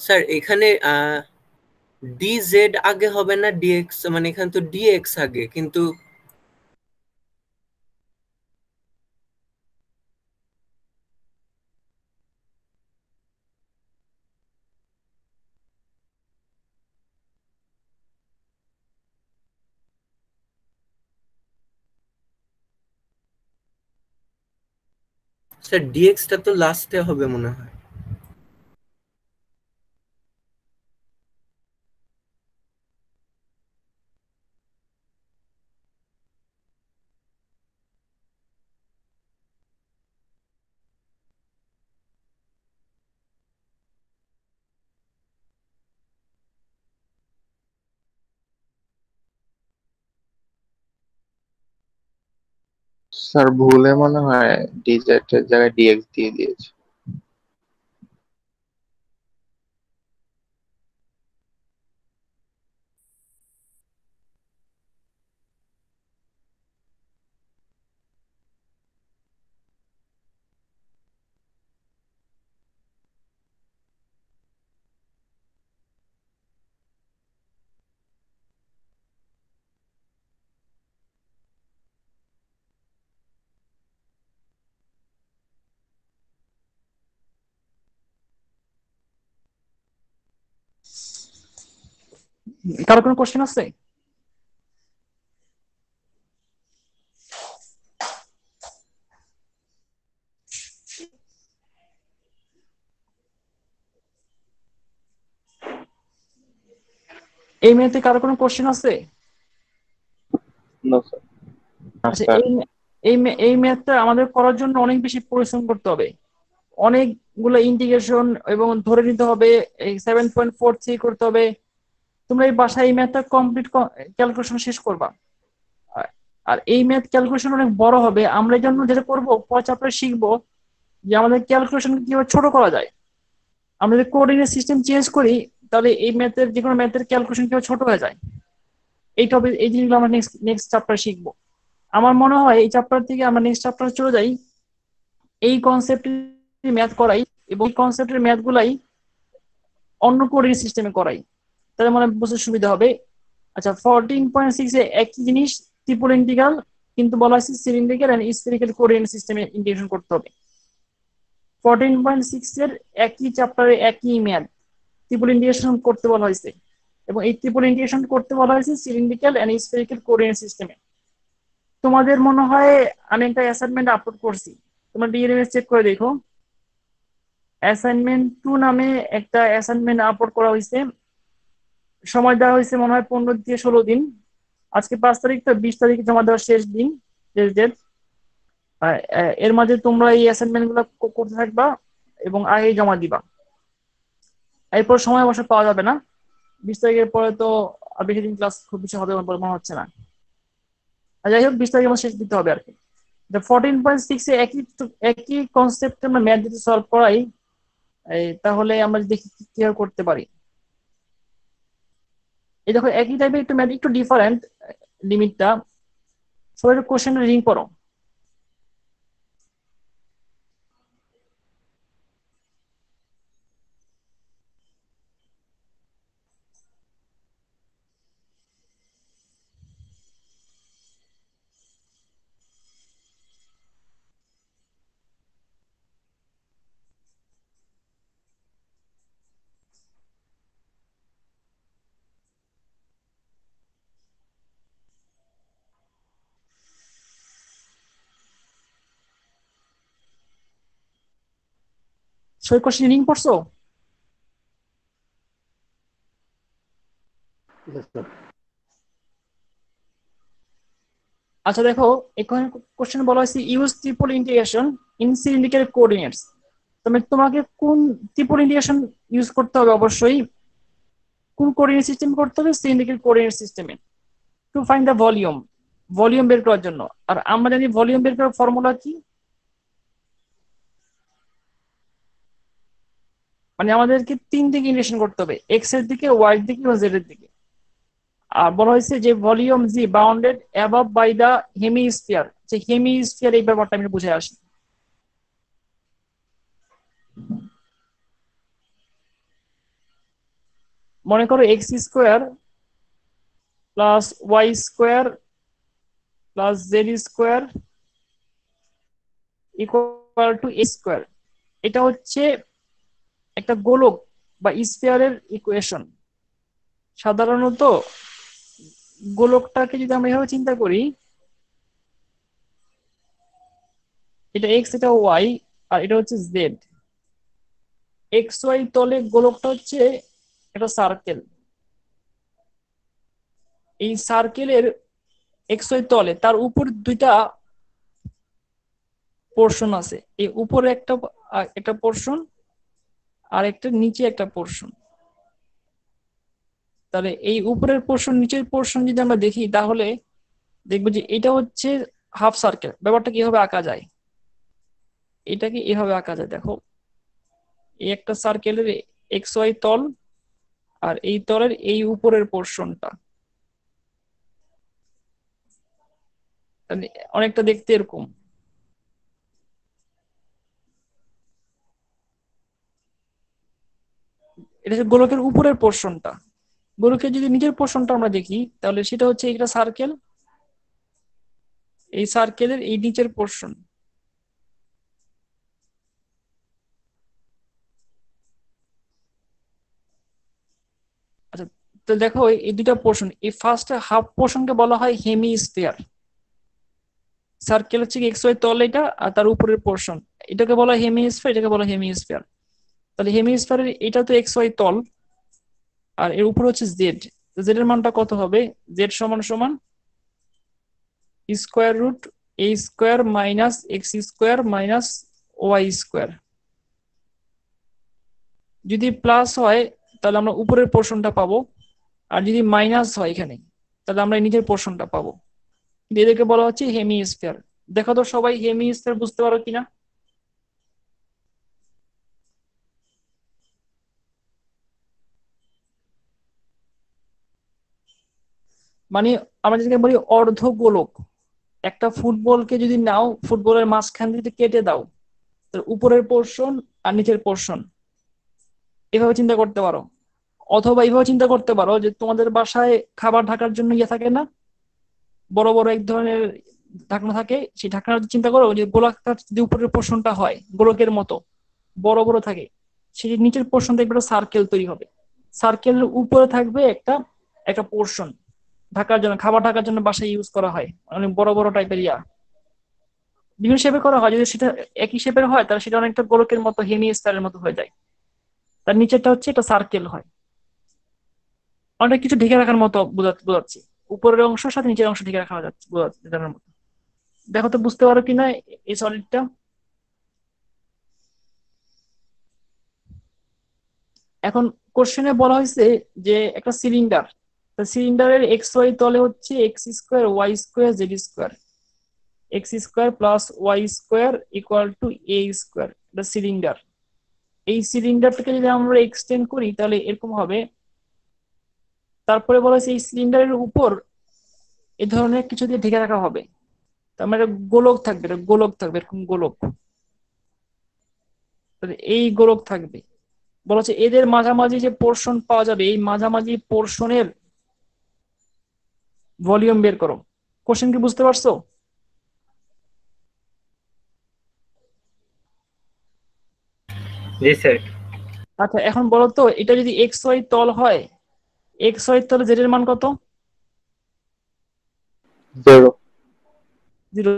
স্যার এখানে ডিজেড আগে হবে না ডিএক্স? মানে এখানে তো ডিএক্স আগে, কিন্তু স্যার ডিএক্সটা তো লাস্টে হবে মনে হয়। স্যার ভুলে মনে হয় ডিজেটের জায়গায় ডিএক্স দিয়ে দিয়েছে। কারো কোনো কোশ্চেন আছে? এই ম্যাথে কারো কোনো কোশ্চেন আছে? No sir. আচ্ছা, স্যার এই ম্যাথটা আমাদের করার জন্য অনেক বেশি পরিশ্রম করতে হবে, অনেকগুলো ইন্টিগ্রেশন, এবং ধরে নিতে হবে এই 7.43 করতে হবে। তোমরা এই বাসায় এই ম্যাথটা কমপ্লিট ক্যালকুলেশন শেষ করবা। আর- আর এই ম্যাথ ক্যালকুলেশন অনেক বড় হবে। আমরা এই জন্য যেটা করবো, পরের চ্যাপ্টারে শিখবো যে আমাদের ক্যালকুলেশন কিভাবে ছোট করা যায়। আমরা যদি কোঅর্ডিনেট সিস্টেম চেঞ্জ করি, তাহলে এই ম্যাথের যে কোনো ম্যাথের ক্যালকুলেশন কিভাবে ছোট হয়ে যায়, এই টপিক, এই জিনিসগুলো আমরা নেক্সট চ্যাপ্টারে শিখবো। আমার মনে হয় এই চ্যাপ্টার থেকে আমরা নেক্সট চ্যাপ্টারে চলে যাই, এই কনসেপ্টের ম্যাথ করাই, এবং এই কনসেপ্টের ম্যাথ গুলাই অন্য কোঅর্ডিনেট সিস্টেমে করাই, তাহলে মানে বুঝতে সুবিধা হবে। আচ্ছা, 14.6 এ একই জিনিস, ট্রিপল ইন্টিগ্রাল, কিন্তু বলা হয়েছে সিলিন্ড্রিক্যাল এন্ড স্ফেরিক্যাল কোঅর্ডিনেট সিস্টেমে ইন্টিগ্রেশন করতে হবে। 14.6 এর একই চ্যাপ্টারে একই ম্যাথ, ট্রিপল ইন্টিগ্রেশন করতে বলা হয়েছে, এবং এই ট্রিপল ইন্টিগ্রেশন করতে বলা হয়েছে সিলিন্ড্রিক্যাল এন্ড স্ফেরিক্যাল কোঅর্ডিনেট সিস্টেমে। তোমাদের মনে হয় আমি একটা অ্যাসাইনমেন্ট আপলোড করছি, তোমরা ডিএনএস চেক করে দেখো। অ্যাসাইনমেন্ট 2 নামে একটা অ্যাসাইনমেন্ট আপলোড করা হয়েছে। সময় দেওয়া হয়েছে মনে হয় 15 থেকে 16 দিন। আজকে 5 তারিখ, তো 20 তারিখে জমা দেওয়ার শেষ দিন, শেষ ডেট। এর মাঝে তোমরা এই অ্যাসাইনমেন্ট গুলো করতে থাকবা এবং আগে জমা দিবা। এরপর সময় অবশ্য পাওয়া যাবে না, 20 তারিখের পরে তো আর বেশি দিন ক্লাস খুব বেশি হবে বলে মনে হচ্ছে না। আর যাই হোক, 20 তারিখের মধ্যে শেষ দিতে হবে আর কি। 14.6 এ একই একই কনসেপ্ট আমরা ম্যাথ যদি সলভ করাই, তাহলে আমরা দেখি কিভাবে করতে পারি। এই দেখো, একই টাইপের একটু ম্যাথ, একটু ডিফারেন্ট লিমিটটা। সবাই একটু কোশ্চেন রিডিং করো। সবাই কোশ্চেন রিডিং করছো? Yes, sir. আচ্ছা দেখো, এখানে কোশ্চেন বলা হয়েছে use triple integration in cylindrical coordinates. তোমাকে কোন ট্রিপল ইন্টিগ্রেশন ইউজ করতে হবে? অবশ্যই কোন কোঅর্ডিনেট সিস্টেম করতে হবে? সিলিন্ড্রিক্যাল কোঅর্ডিনেট সিস্টেমে, two find the volume, volume বের করার জন্য। আর আমরা জানি ভলিউম বের করার ফর্মুলা কি, মানে আমাদেরকে 3 দিকে ইন্টিগ্রেশন করতে হবে, এক্স এর দিকে, ওয়াই এর দিকে এবং জেড এর দিকে। আর বলা হয়েছে যে volume G bounded above by the hemisphere. যে হেমিস্ফিয়ার, এই ব্যাপারটা আমি বুঝে আসি। মনে করো X square plus Y square plus Z square equal to A square. এটা হচ্ছে একটা গোলক বা স্ফিয়ারের ইকুয়েশন। সাধারণত গোলকটাকে যদি আমরা এভাবে চিন্তা করি, এটা এক্স, এটা ওয়াই, আর এটা হচ্ছে জেড। এক্স ওয়াই তলে গোলকটা হচ্ছে একটা সার্কেল। এই সার্কেলের এক্স ওয়াই তলে তার উপর দুইটা পোর্শন আছে, এই উপরে একটা পোর্শন আর একটা নিচে একটা পোর্শন। তাহলে এই উপরের পোর্শন নিচের পোর্শন যদি আমরা দেখি, তাহলে দেখবো যে এটা হচ্ছে হাফ সার্কেল। ব্যাপারটা কিভাবে আঁকা যায়, এটাকে এভাবে আঁকা যায়। দেখো, এই একটা সার্কেলের এক্স ওয়াই তল, আর এই তলের এই উপরের পোর্শনটা অনেকটা দেখতে এরকম। এটা হচ্ছে গোলকের উপরের পোর্শনটা। গোলকের যদি নিচের পোর্শনটা আমরা দেখি, তাহলে সেটা হচ্ছে একটা সার্কেল, এই সার্কেলের এই নিচের পোর্শন। আচ্ছা, তো দেখো এই দুটা পোর্শন, এই ফার্স্ট হাফ পোর্শনকে বলা হয় হেমিস্ফিয়ার। সার্কেল হচ্ছে এক্স ওয়াই তল এটা, আর তার উপরের পোর্শন, এটাকে বলা হয় হেমিস্ফিয়ার, এটাকে বলা হয় হেমিস্ফিয়ার। তাহলে হেমিস্ফিয়ারের এটা তো এক্স ওয়াই তল, আর এর উপর হচ্ছে জেড। জেড এর মানটা কত হবে? জেড সমান সমান square root A square minus X square minus Y square. যদি প্লাস হয় তাহলে আমরা উপরের পোর্শনটা পাবো, আর যদি মাইনাস হয় এখানে তাহলে আমরা নিচের পোর্শনটা পাবো। এদেরকে বলা হচ্ছে হেমি স্ফিয়ার। দেখো তো সবাই হেমি স্ফিয়ার বুঝতে পারো কিনা? মানে আমরা যেটাকে বলি অর্ধ গোলক। একটা ফুটবলকে যদি নাও, ফুটবলের মাঝখান থেকে কেটে দাও, তার উপরের পোর্শন আর নিচের পোর্শন এভাবে চিন্তা করতে পারো। অথবা এইভাবে চিন্তা করতে পারো যে তোমাদের বাসায় খাবার ঢাকার জন্য ইয়ে থাকে না, বড় বড় এক ধরনের ঢাকনা থাকে, সেই ঢাকনাটা চিন্তা করো যে গোলাকার যদি উপরের পোর্শনটা হয় গোলকের মতো বড় বড় থাকে, সেই নিচের পোর্শন দেখবে একটা সার্কেল তৈরি হবে। সার্কেলের উপরে থাকবে একটা একটা পোর্শন ঢাকার জন্য, খাবার ঢাকার জন্য বাসায় ইউজ করা হয়, অনেক বড় বড় টাইপের ইয়া বিভিন্ন শেপে করা হয়। যদি সেটা একই শেপের হয় তাহলে সেটা অনেকটা গোলকের মতো হেমি স্টারের মতো হয়ে যায়। তার নিচেরটা হচ্ছে একটা সার্কেল হয়, অনেক কিছু ঢেকে রাখার মতো বোঝাচ্ছি। উপরের অংশের সাথে নিচের অংশ ঢেকে রাখা যাচ্ছে বোঝানোর মতো। দেখো তো বুঝতে পারো কিনা এই সলিডটা? এখন কোশ্চেনে বলা হয়েছে যে একটা সিলিন্ডার, সিলিন্ডারের এক্স ওয়াই তলে হচ্ছে X square Y square Z square, X square plus Y square equal to A square. এটা সিলিন্ডার। এই সিলিন্ডারটাকে যদি আমরা এক্সটেন্ড করি তাহলে এরকম হবে। তারপরে বলা হয়েছে এই সিলিন্ডারের উপর এই ধরনের কিছু দিয়ে ঢেকে রাখা হবে। তার মানে গোলক থাকবে, এটা গোলক থাকবে, এরকম গোলক। এই গোলক থাকবে। বলা হচ্ছে এদের মাঝামাঝি যে পোর্শন পাওয়া যাবে, এই মাঝামাঝি পোর্শনের ভলিউম বের করো। কোশ্চেন কি বুঝতে পারছো? জি স্যার। আচ্ছা এখন বলো তো, এটা যদি এক্স ওয়াই তল হয়, এক্স ওয়াই তলে জেড এর মান কত? 0 0।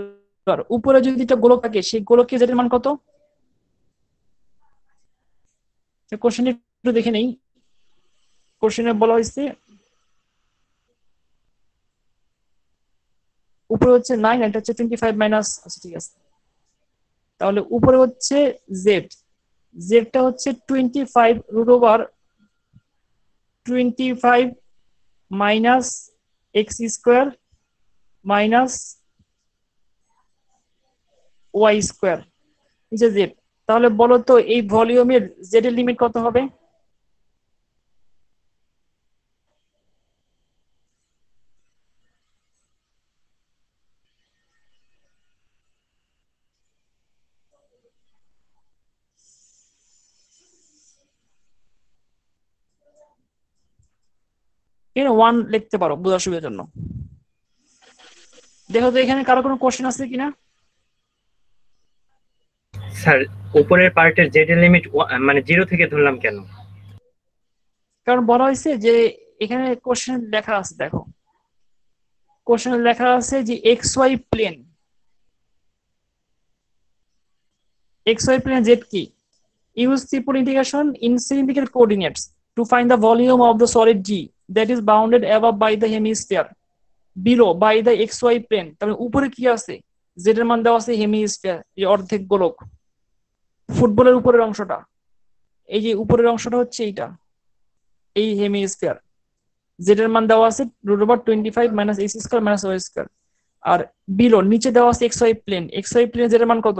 আর উপরে যদি একটা গোলক থাকে সেই গোলকে জেড এর মান কত? কোশ্চেন একটু দেখে নেই। কোশ্চেনে বলা হয়েছে উপরে হচ্ছে 9, এটা হচ্ছে 25 মাইনাস। আচ্ছা ঠিক আছে, তাহলে উপরে হচ্ছে জেড, জেডটা হচ্ছে 25 root over 25 minus X square minus Y square, নিচে জেড। তাহলে বলো তো এই ভলিউমের জেড এর লিমিট কত হবে? এখানে 1 লিখতে পারো বোঝার সুবিধার জন্য। দেখো তো এখানে কারো কোনো কোশ্চেন আছে কিনা? স্যার উপরের পার্টের জেড এর লিমিট মানে 0 থেকে ধরলাম কেন? কারণ বলা হয়েছে যে এখানে কোশ্চেন লেখা আছে, দেখো কোশ্চেনে লেখা আছে যে X Y plane, X Y plane Z কি? Use triple integration in cylindrical coordinates to find the volume of the solid G that is bounded above by the hemisphere below by the X Y plane. তাহলে উপরে কি আছে? Z এর মান দেওয়া আছে hemisphere, এই অর্ধেক গোলক। ফুটবলের উপরের অংশটা, এই যে উপরের অংশটা হচ্ছে এইটা, এই হেমিস্ফিয়ার। জেড এর মান দেওয়া আছে root over 25 minus X square minus Y square. আর বিলো নিচে দেওয়া আছে X Y plane, X Y plane Z এর মান কত?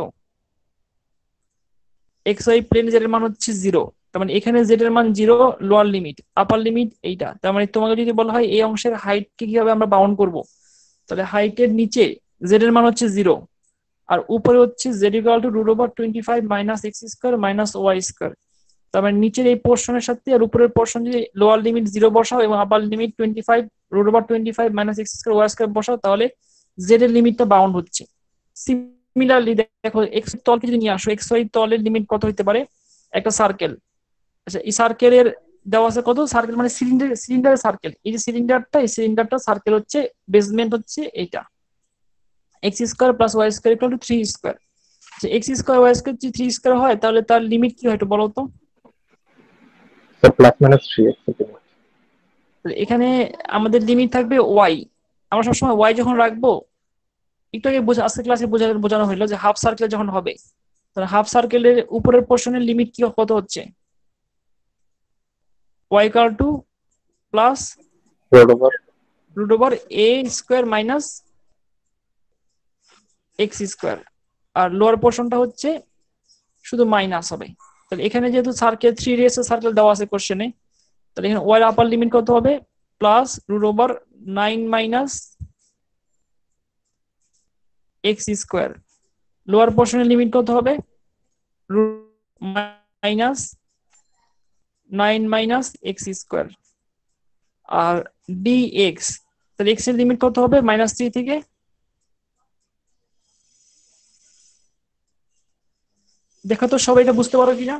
এক্স ওয়াই প্লেন জেড এর মান হচ্ছে 0। তার মানে এখানে জেড এর মান 0, লোয়ার লিমিট, আপার লিমিট এইটা। তার মানে তোমাকে যদি বলা হয় এই অংশের হাইট কে কিভাবে আমরা বাউন্ড করব, তাহলে হাইটের নিচে জেড এর মান হচ্ছে 0, আর উপরে হচ্ছে Z equal to root over 25 minus X square minus Y square. তার মানে নিচের এই পোর্শনের সাথে আর উপরের পোর্শন যদি লোয়ার লিমিট 0 বসাও এবং upper limit 25 root over 25 minus X square Y square বসাও, তাহলে জেড এর লিমিটটা বাউন্ড হচ্ছে। সিমিলারলি দেখো এক্স তলকে যদি নিয়ে আসো, এক্স ওয়াই তলের লিমিট কত হতে পারে? একটা সার্কেল। আচ্ছা এই সার্কেলের দেওয়া আছে কত? সার্কেল মানে সিলিন্ডারের সার্কেল। এই যে সিলিন্ডারটা, এই সিলিন্ডারটা সার্কেল হচ্ছে, বেসমেন্ট হচ্ছে এইটা, X square plus Y square equal to 3 square. X square Y square যদি 3 স্কোয়ার হয় তাহলে তার লিমিট কি হয় একটু বলো তো? প্লাস মাইনাস 3x এখানে আমাদের লিমিট থাকবে ওয়াই। আমরা সবসময় ওয়াই যখন রাখবো, একটু আগে আজকে ক্লাসে বোঝানো হলো যে হাফ সার্কেল যখন হবে, তাহলে হাফ সার্কেলের উপরের পোর্শনের লিমিট কি কত হচ্ছে, Y equal to plus root over A square minus X square, আর লোয়ার পোর্শনটা হচ্ছে শুধু মাইনাস হবে। তাহলে এখানে যেহেতু সার্কেল 3 রেস সার্কেল দেওয়া আছে কোশ্চেনে, তাহলে এখানে ওয়াই আপার লিমিট কত হবে, plus root over 9 minus X square. Lower পোর্শনের লিমিট কত হবে, মাইনাস 9 মাইনাস এক্স স্কোয়ার। আর ডিএক্স, তাহলে এক্স এর লিমিট কত হবে, -3 থেকে, দেখো তো সবাই এটা বুঝতে পারো কিনা।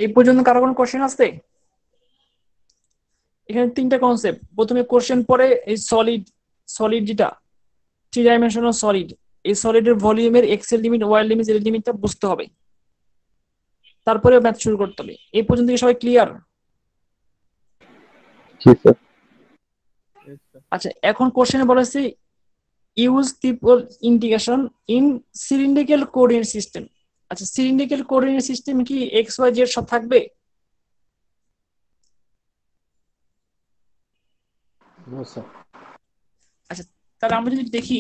এই পর্যন্ত কারো কোনো কোশ্চেন আছে? এখানে 3টা কনসেপ্ট, প্রথমে কোশ্চেন পরে এই সলিড যেটা 3 ডাইমেনশনাল সলিড, এই সলিডের ভলিউমের এক্স এর লিমিট, ওয়াই এর লিমিট, জেড এর লিমিটটা বুঝতে হবে, তারপরে ম্যাথ শুরু করতে হবে। এই পর্যন্ত কি সবাই ক্লিয়ার? জি স্যার। আচ্ছা, এখন কোশ্চেনে বলেছে use triple integration in cylindrical coordinate system. আচ্ছা, সিলিন্ড্রিক্যাল কোঅর্ডিনেট সিস্টেম কি এক্স ওয়াই জেড সব থাকবে? No sir. আচ্ছা, তাহলে আমরা যদি দেখি,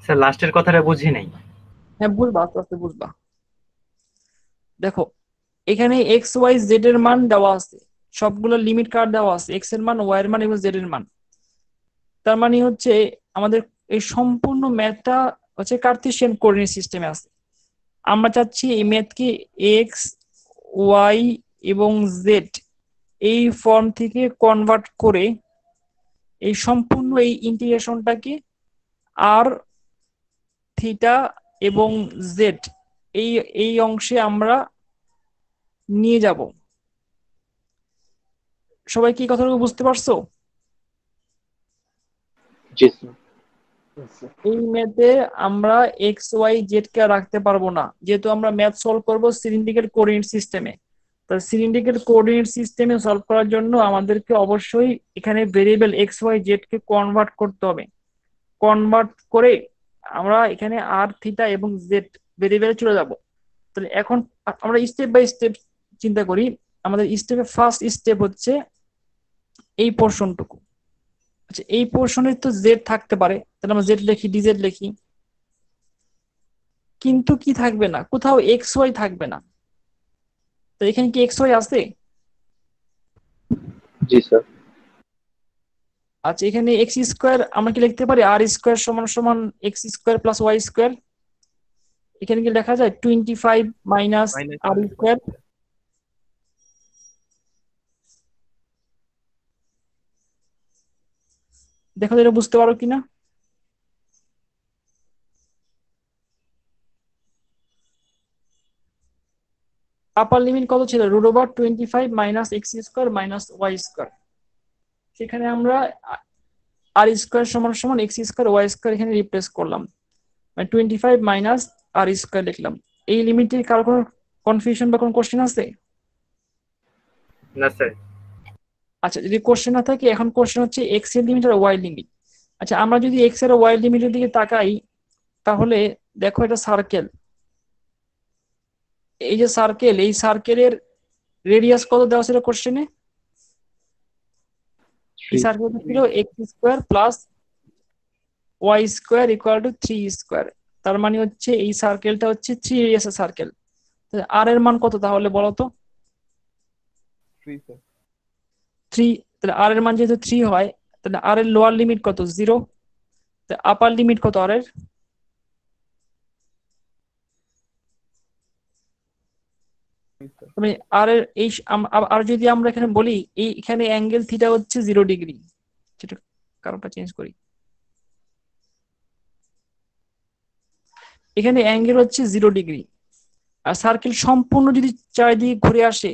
স্যার লাস্টের কথাটা বুঝি নাই। হ্যাঁ বুঝবা, আস্তে আস্তে বুঝবা। দেখো এখানে এক্স ওয়াই জেড এর মান দেওয়া আছে, সবগুলো লিমিট কার্ড দেওয়া আছে, এক্স এর মান, ওয়াই এর মান এবং জেড এর মান। তার মানে হচ্ছে আমাদের এই সম্পূর্ণ ম্যাথটা হচ্ছে কার্তেশিয়ান কোঅর্ডিনেট সিস্টেমে আছে। আমরা চাচ্ছি এই ম্যাথকে এক্স ওয়াই এবং জেড এই ফর্ম থেকে কনভার্ট করে এই সম্পূর্ণ এই ইন্টিগ্রেশনটাকে আর থিটা এবং জেড এই এই অংশে আমরা নিয়ে যাব। সবাই কি কথাটুকু বুঝতে পারছো? জি স্যার। এই ম্যাথে আমরা এক্স ওয়াই জেড কে রাখতে পারবো না, যেহেতু আমরা ম্যাথ সলভ করব সিলিন্ড্রিক্যাল কোঅর্ডিনেট সিস্টেমে। তাহলে সিলিন্ড্রিক্যাল কোঅর্ডিনেট সিস্টেমে সলভ করার জন্য আমাদেরকে অবশ্যই এখানে ভেরিয়েবল এক্স ওয়াই জেড কে কনভার্ট করতে হবে। কনভার্ট করে আমরা এখানে আর থিটা এবং জেড ভেরিয়েবলে চলে যাব। তাহলে এখন আমরা স্টেপ বাই স্টেপ চিন্তা করি। আমাদের স্টেপে ফার্স্ট স্টেপ হচ্ছে এই পোর্শনটুকু। আচ্ছা, এই পোর্শনে তো জেড থাকতে পারে, তাহলে আমরা জেড লিখি, ডিজেড লিখি, কিন্তু কি থাকবে না, কোথাও এক্স ওয়াই থাকবে না। তো এখানে কি এক্স ওয়াই আছে? জি স্যার। আচ্ছা, এখানে এক্স স্কোয়ার আমরা কি লিখতে পারি, আর স্কোয়ার সমান সমান X square plus Y square. এখানে কি লেখা যায় 25 মাইনাস আর স্কোয়ার। দেখো তো এটা বুঝতে পারো কিনা। আপার লিমিট কত ছিল, root over 25 minus X square minus Y square. সেখানে আমরা আর স্কোয়ার সমান সমান এক্স স্কোয়ার ওয়াই স্কোয়ার এখানে রিপ্লেস করলাম, মানে 25 মাইনাস আর স্কোয়ার লিখলাম। এই লিমিটে কারো কোনো কনফিউশন বা কোনো কোশ্চেন আছে? না স্যার। আচ্ছা, যদি কোশ্চেন না থাকে, এখন কোশ্চেন হচ্ছে এক্স এর লিমিট আর ওয়াই লিমিট। আচ্ছা, আমরা যদি এক্স এর ওয়াই লিমিটের দিকে তাকাই, তাহলে দেখো এটা সার্কেল, এই যে সার্কেল, এই সার্কেলের রেডিয়াস কত দেওয়া ছিল কোশ্চেনে? এই 3। সার্কেলটা ছিল X square plus Y square equal to 3 square. তার মানে হচ্ছে এই সার্কেলটা হচ্ছে 3 রেডিয়াসের সার্কেল। আর এর মান কত তাহলে বলো তো? 3। তাহলে আর এর মান যেহেতু 3 হয়, তাহলে আর এর লোয়ার লিমিট কত? 0। আপার লিমিট কত আর এর? তবে আর এর এই আর যদি আমরা এখানে বলি এখানে অ্যাঙ্গেল থিটা হচ্ছে 0 ডিগ্রি, সেটা কারণটা চেঞ্জ করি, এখানে অ্যাঙ্গেল হচ্ছে 0 ডিগ্রি। আর সার্কেল সম্পূর্ণ যদি চারিদিকে ঘুরে আসে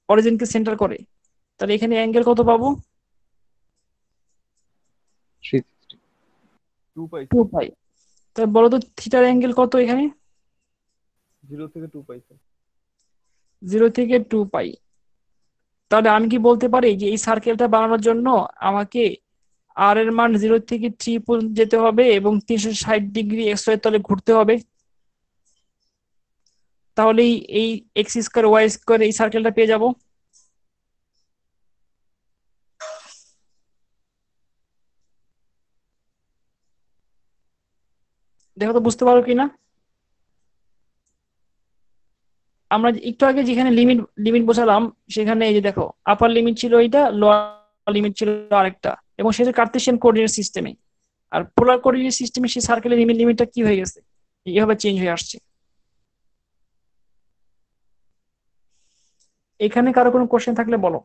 অরিজিনকে সেন্টার করে, তাহলে এখানে অ্যাঙ্গেল কত পাবো? 360। 2 পাই। তাহলে বলো তো থিটার অ্যাঙ্গেল কত এখানে? 0 থেকে 2 পাই। তাহলে আমি কি বলতে পারি যে এই সার্কেলটা বানানোর জন্য আমাকে আর এর মান 0 থেকে 3 পর্যন্ত যেতে হবে এবং 360 ডিগ্রি এক্স ওয়াই তলে ঘুরতে হবে, তাহলে এই এক্স স্কোয়ার ওয়াই স্কোয়ার এই সার্কেলটা পেয়ে যাব। দেখো তো বুঝতে পারো কিনা। আমরা একটু আগে যেখানে লিমিট লিমিট বসালাম, সেখানে এই যে দেখো আপার লিমিট ছিল এইটা, লোয়ার লিমিট ছিল আরেকটা, এবং সেটা কার্টেসিয়ান কোঅর্ডিনেট সিস্টেমে। আর পোলার কোঅর্ডিনেট সিস্টেমে সেই সার্কেলের লিমিটটা কি হয়ে গেছে, এইভাবে চেঞ্জ হয়ে আসছে। এখানে কারো কোনো কোশ্চেন থাকলে বলো।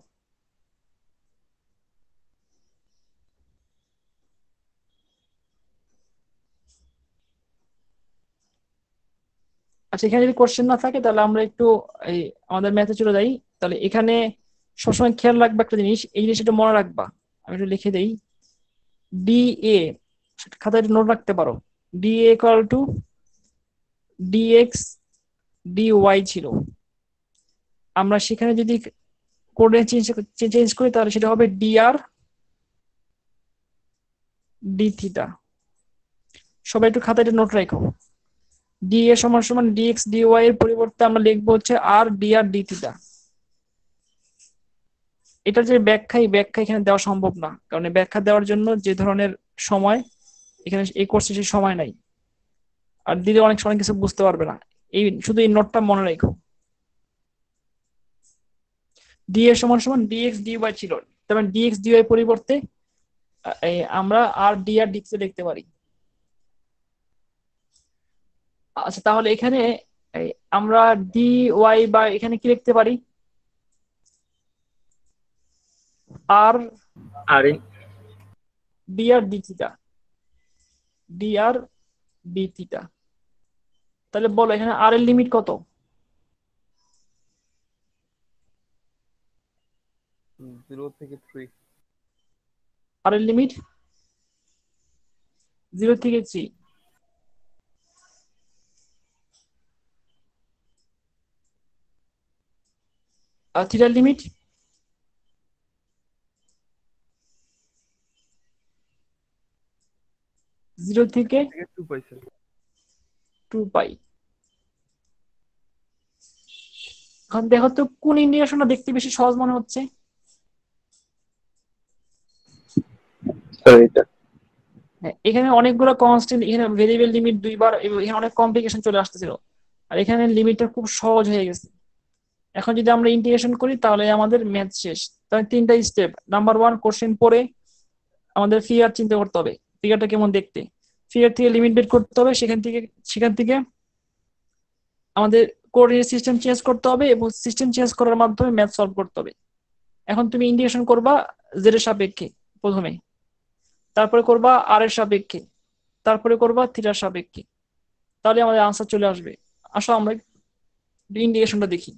আচ্ছা, এখানে যদি কোশ্চেন না থাকে তাহলে আমরা একটু এই আমাদের ম্যাথে চলে যাই। তাহলে এখানে সবসময় খেয়াল রাখবা একটা জিনিস, এই জিনিসটা মনে রাখবা। আমি একটু লিখে দেই, ডি এ, খাতায় নোট রাখতে পারো। D A equal to dx dy ছিল। আমরা সেখানে যদি কোঅর্ডিনেট চেঞ্জ করি তাহলে সেটা হবে ডিআর ডি থিটা। সবাই একটু খাতায় নোট রাখো। ডি এ সমান সমান ডিএক্স ডিওয়াই এর পরিবর্তে আমরা লিখবো হচ্ছে আর ডিআর ডি থিটা। এটার যে ব্যাখ্যা, এই ব্যাখ্যা এখানে দেওয়া সম্ভব না, কারণ এই ব্যাখ্যা দেওয়ার জন্য যে ধরনের সময় এখানে এই কোর্সে সেই সময় নাই, আর দিলে অনেক সময় কিছু বুঝতে পারবে না। এই শুধু এই নোটটা মনে রাখো, ডি এ সমান সমান ডিএক্স ডিওয়াই ছিল, তবে ডিএক্স ডিওয়াই পরিবর্তে আমরা আর ডি আর ডিক্স লিখতে পারি। আচ্ছা, তাহলে এখানে আমরা ডি ওয়াই বা এখানে কি লিখতে পারি? আর আর ডি আর ডি থিটা, ডি আর ডি থিটা। তাহলে বলো এখানে আর এর লিমিট কত? 0 থেকে 3। আর এর লিমিট 0 থেকে 3। আর থিটার লিমিট 0 থেকে 2 পাই স্যার। 2 পাই। এখন দেখো তো কোন ইন্ডিকেশনটা দেখতে বেশি সহজ মনে হচ্ছে? স্যার এটা। হ্যাঁ, এখানে অনেকগুলো কনস্ট্যান্ট, এখানে ভেরিয়েবল লিমিট দুইবার, এখানে অনেক কমপ্লিকেশন চলে আসতেছিল, আর এখানে লিমিটটা খুব সহজ হয়ে গেছে। এখন যদি আমরা ইন্টিগ্রেশন করি তাহলে আমাদের ম্যাথ শেষ। তাহলে 3টা স্টেপ। নাম্বার 1, কোশ্চেন পড়ে আমাদের ফিগার চিন্তা করতে হবে, ফিগারটা কেমন দেখতে, ফিগার থেকে লিমিট বের করতে হবে, সেখান থেকে আমাদের কোঅর্ডিনেট সিস্টেম চেঞ্জ করতে হবে এবং সিস্টেম চেঞ্জ করার মাধ্যমে ম্যাথ সলভ করতে হবে। এখন তুমি ইন্টিগ্রেশন করবা জেড এর সাপেক্ষে প্রথমে, তারপরে করবা আর এর সাপেক্ষে, তারপরে করবা থিটার সাপেক্ষে, তাহলে আমাদের আনসার চলে আসবে। আসো আমরা ইন্টিগ্রেশনটা দেখি।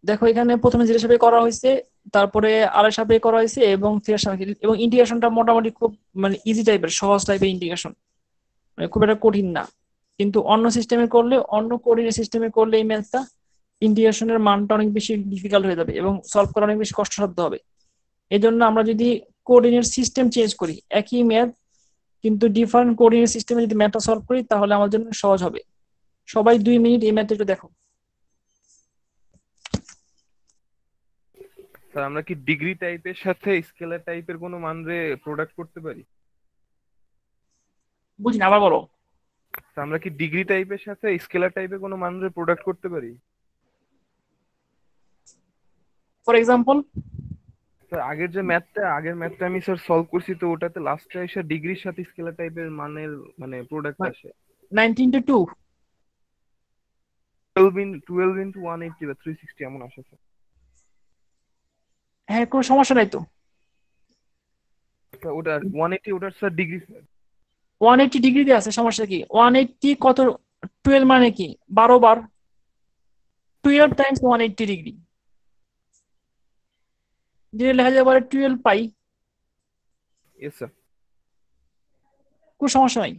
দেখো এখানে প্রথমে যেটা সাপেক্ষে করা হয়েছে, তারপরে আর এর সাপেক্ষে করা হয়েছে এবং থিটার সাপেক্ষে, এবং ইন্টিগ্রেশনটা মোটামুটি খুব মানে ইজি টাইপের, সহজ টাইপের ইন্টিগ্রেশন, মানে খুব একটা কঠিন না। কিন্তু অন্য সিস্টেমে করলে, অন্য কোঅর্ডিনেট সিস্টেমে করলে এই ম্যাথটা ইন্টিগ্রেশনের মানটা অনেক বেশি ডিফিকাল্ট হয়ে যাবে এবং সলভ করা অনেক বেশি কষ্টসাধ্য হবে। এই জন্য আমরা যদি কোঅর্ডিনেট সিস্টেম চেঞ্জ করি, একই ম্যাথ কিন্তু ডিফারেন্ট কোঅর্ডিনেট সিস্টেমে যদি ম্যাথটা সলভ করি তাহলে আমার জন্য সহজ হবে। সবাই 2 মিনিট এই ম্যাথটা একটু দেখো। স্যার আমরা কি ডিগ্রি টাইপের সাথে স্কেলার টাইপের কোনো মান রে প্রোডাক্ট করতে পারি? বুঝিনি, আবার বলো। স্যার আমরা কি ডিগ্রি টাইপের সাথে স্কেলার টাইপের কোনো মান রে প্রোডাক্ট করতে পারি? ফর এক্সাম্পল, স্যার আগের ম্যাথটা আমি স্যার সলভ করছি, তো ওটাতে লাস্টে এসে ডিগ্রির সাথে স্কেলার টাইপের মানের মানে প্রোডাক্ট আসে 19 to 2। 12 ইন্টু 180 বা 360 এমন আসে স্যার। হ্যাঁ, কোনো সমস্যা নাই তো। স্যার ওটা 180 ওটার স্যার ডিগ্রি স্যার। 180 ডিগ্রিতে আছে, সমস্যা কি? 180 কত? 12 মানে কি? 12 বার, 12 টাইমস 180 ডিগ্রি, যেটা লেখা যায় পরে 12 পাই। Yes sir. কোনো সমস্যা নাই।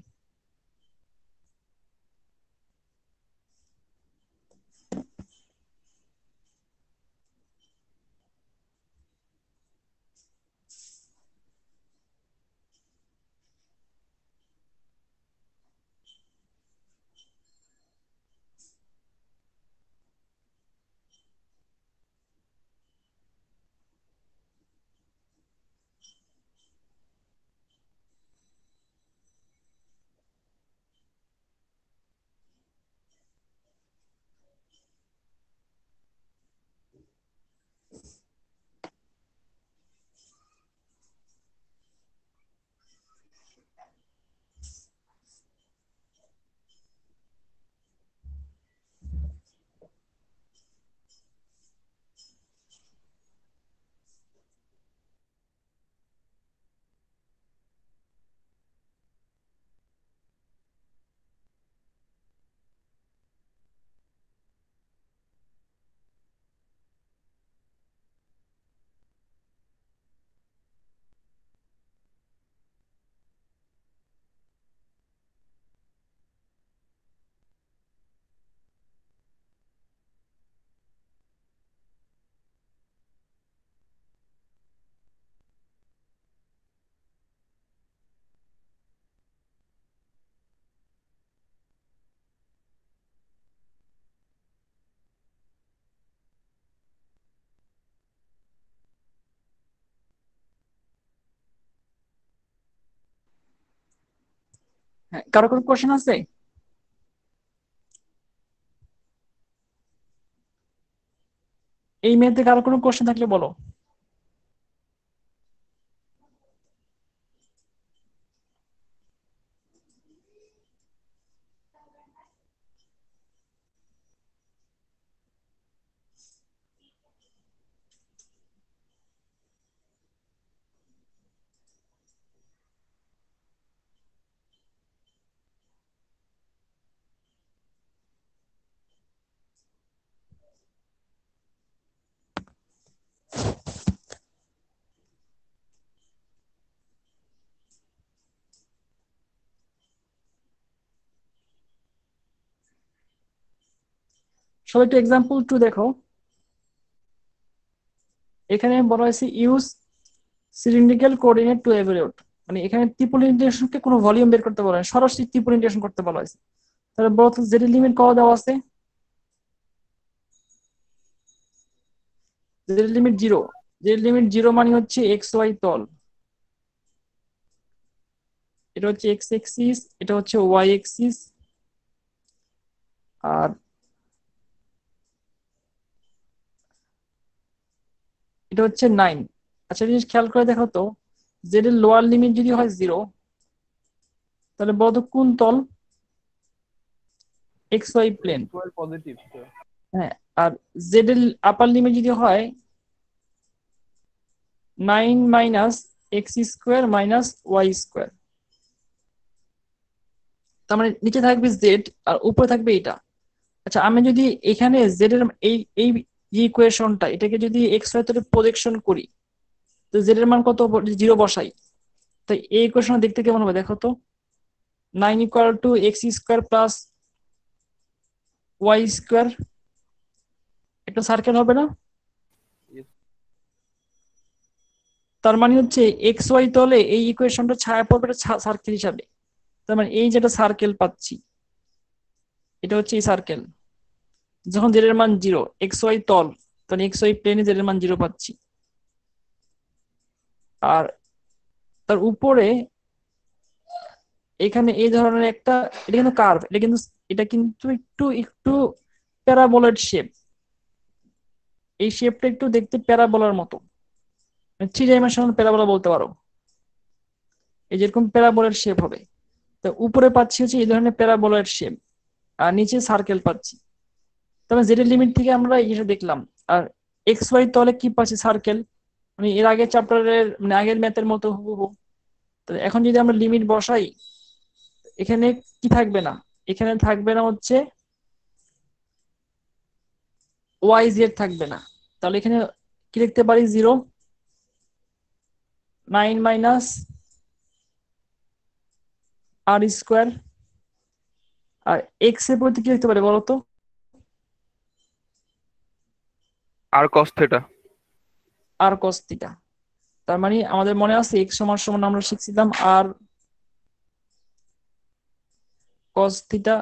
হ্যাঁ, কারো কোনো কোশ্চেন আছে? এই ম্যাথে কারো কোনো কোশ্চেন থাকলে বলো। সবাই একটু এক্সাম্পল 2 দেখো। এখানে বলা হয়েছে use cylindrical coordinate to evaluate, মানে এখানে ট্রিপল ইন্টিগ্রেশনকে কোনো ভলিউম বের করতে বলা হয়, সরাসরি ট্রিপল ইন্টিগ্রেশন করতে বলা হয়েছে। তাহলে বলো তো জেড এর লিমিট কত দেওয়া আছে? জেড এর লিমিট 0। জেড এর লিমিট 0 মানে হচ্ছে এক্স ওয়াই তল, এটা হচ্ছে এক্স এক্সিস, এটা হচ্ছে ওয়াই এক্সিস, আর এটা হচ্ছে 9। আচ্ছা, জিনিস খেয়াল করে দেখো তো, জেড এর লোয়ার লিমিট যদি হয় 0, তাহলে বলো তো কোন তল? X Y plane. Square positive sir. হ্যাঁ, আর জেড এর আপার লিমিট যদি হয় 9 minus X square minus Y square, তার মানে নিচে থাকবে জেড আর উপরে থাকবে এটা। আচ্ছা, আমি যদি এখানে জেড এর এই এই যে ইকুয়েশনটা, এটাকে যদি এক্স ওয়াই তলে প্রজেকশন করি, তো জেড এর মান কত? 0 বসাই, তো এই ইকুয়েশন দেখতে কেমন হবে দেখো তো। 9 equal to X square plus Y square, একটা সার্কেল হবে না? Yes. তার মানে হচ্ছে এক্স ওয়াই তলে এই ইকুয়েশনটা ছায়া পড়বে একটা সার্কেল হিসাবে। তার মানে এই যেটা সার্কেল পাচ্ছি এটা হচ্ছে এই সার্কেল, যখন জেড এর মান 0 এক্স ওয়াই তল, তখন এক্স ওয়াই প্লেনে জেড এর মান 0 পাচ্ছি। আর তার উপরে এখানে এই ধরনের একটা, এটা কিন্তু কার্ভ, এটা কিন্তু একটু একটু প্যারাবোলয়েড শেপ। এই শেপটা একটু দেখতে প্যারাবোলার মতো, 3 ডাইমেনশনাল প্যারাবোলা বলতে পারো। এই যেরকম প্যারাবোলার শেপ হবে, তো উপরে পাচ্ছি হচ্ছে এই ধরনের প্যারাবোলার শেপ, আর নিচে সার্কেল পাচ্ছি। তবে জেড এর লিমিট থেকে আমরা এটা দেখলাম। আর এক্স ওয়াই তলে কি পাচ্ছি? সার্কেল। মানে এর আগের চ্যাপ্টারের মানে আগের ম্যাথের মতো হুবহু। তো এখন যদি আমরা লিমিট বসাই, এখানে কি থাকবে না? এখানে থাকবে না হচ্ছে ওয়াই জেড থাকবে না। তাহলে এখানে কি লিখতে পারি? 0 9 মাইনাস আর স্কোয়ার। আর এক্স এর পরিবর্তে কি লিখতে পারি বলতো? আর কস থেটা। আর কস থিটা। তার মানে আমাদের মনে আছে এক্স সমান সমান আমরা শিখছিলাম আর কস থিটা,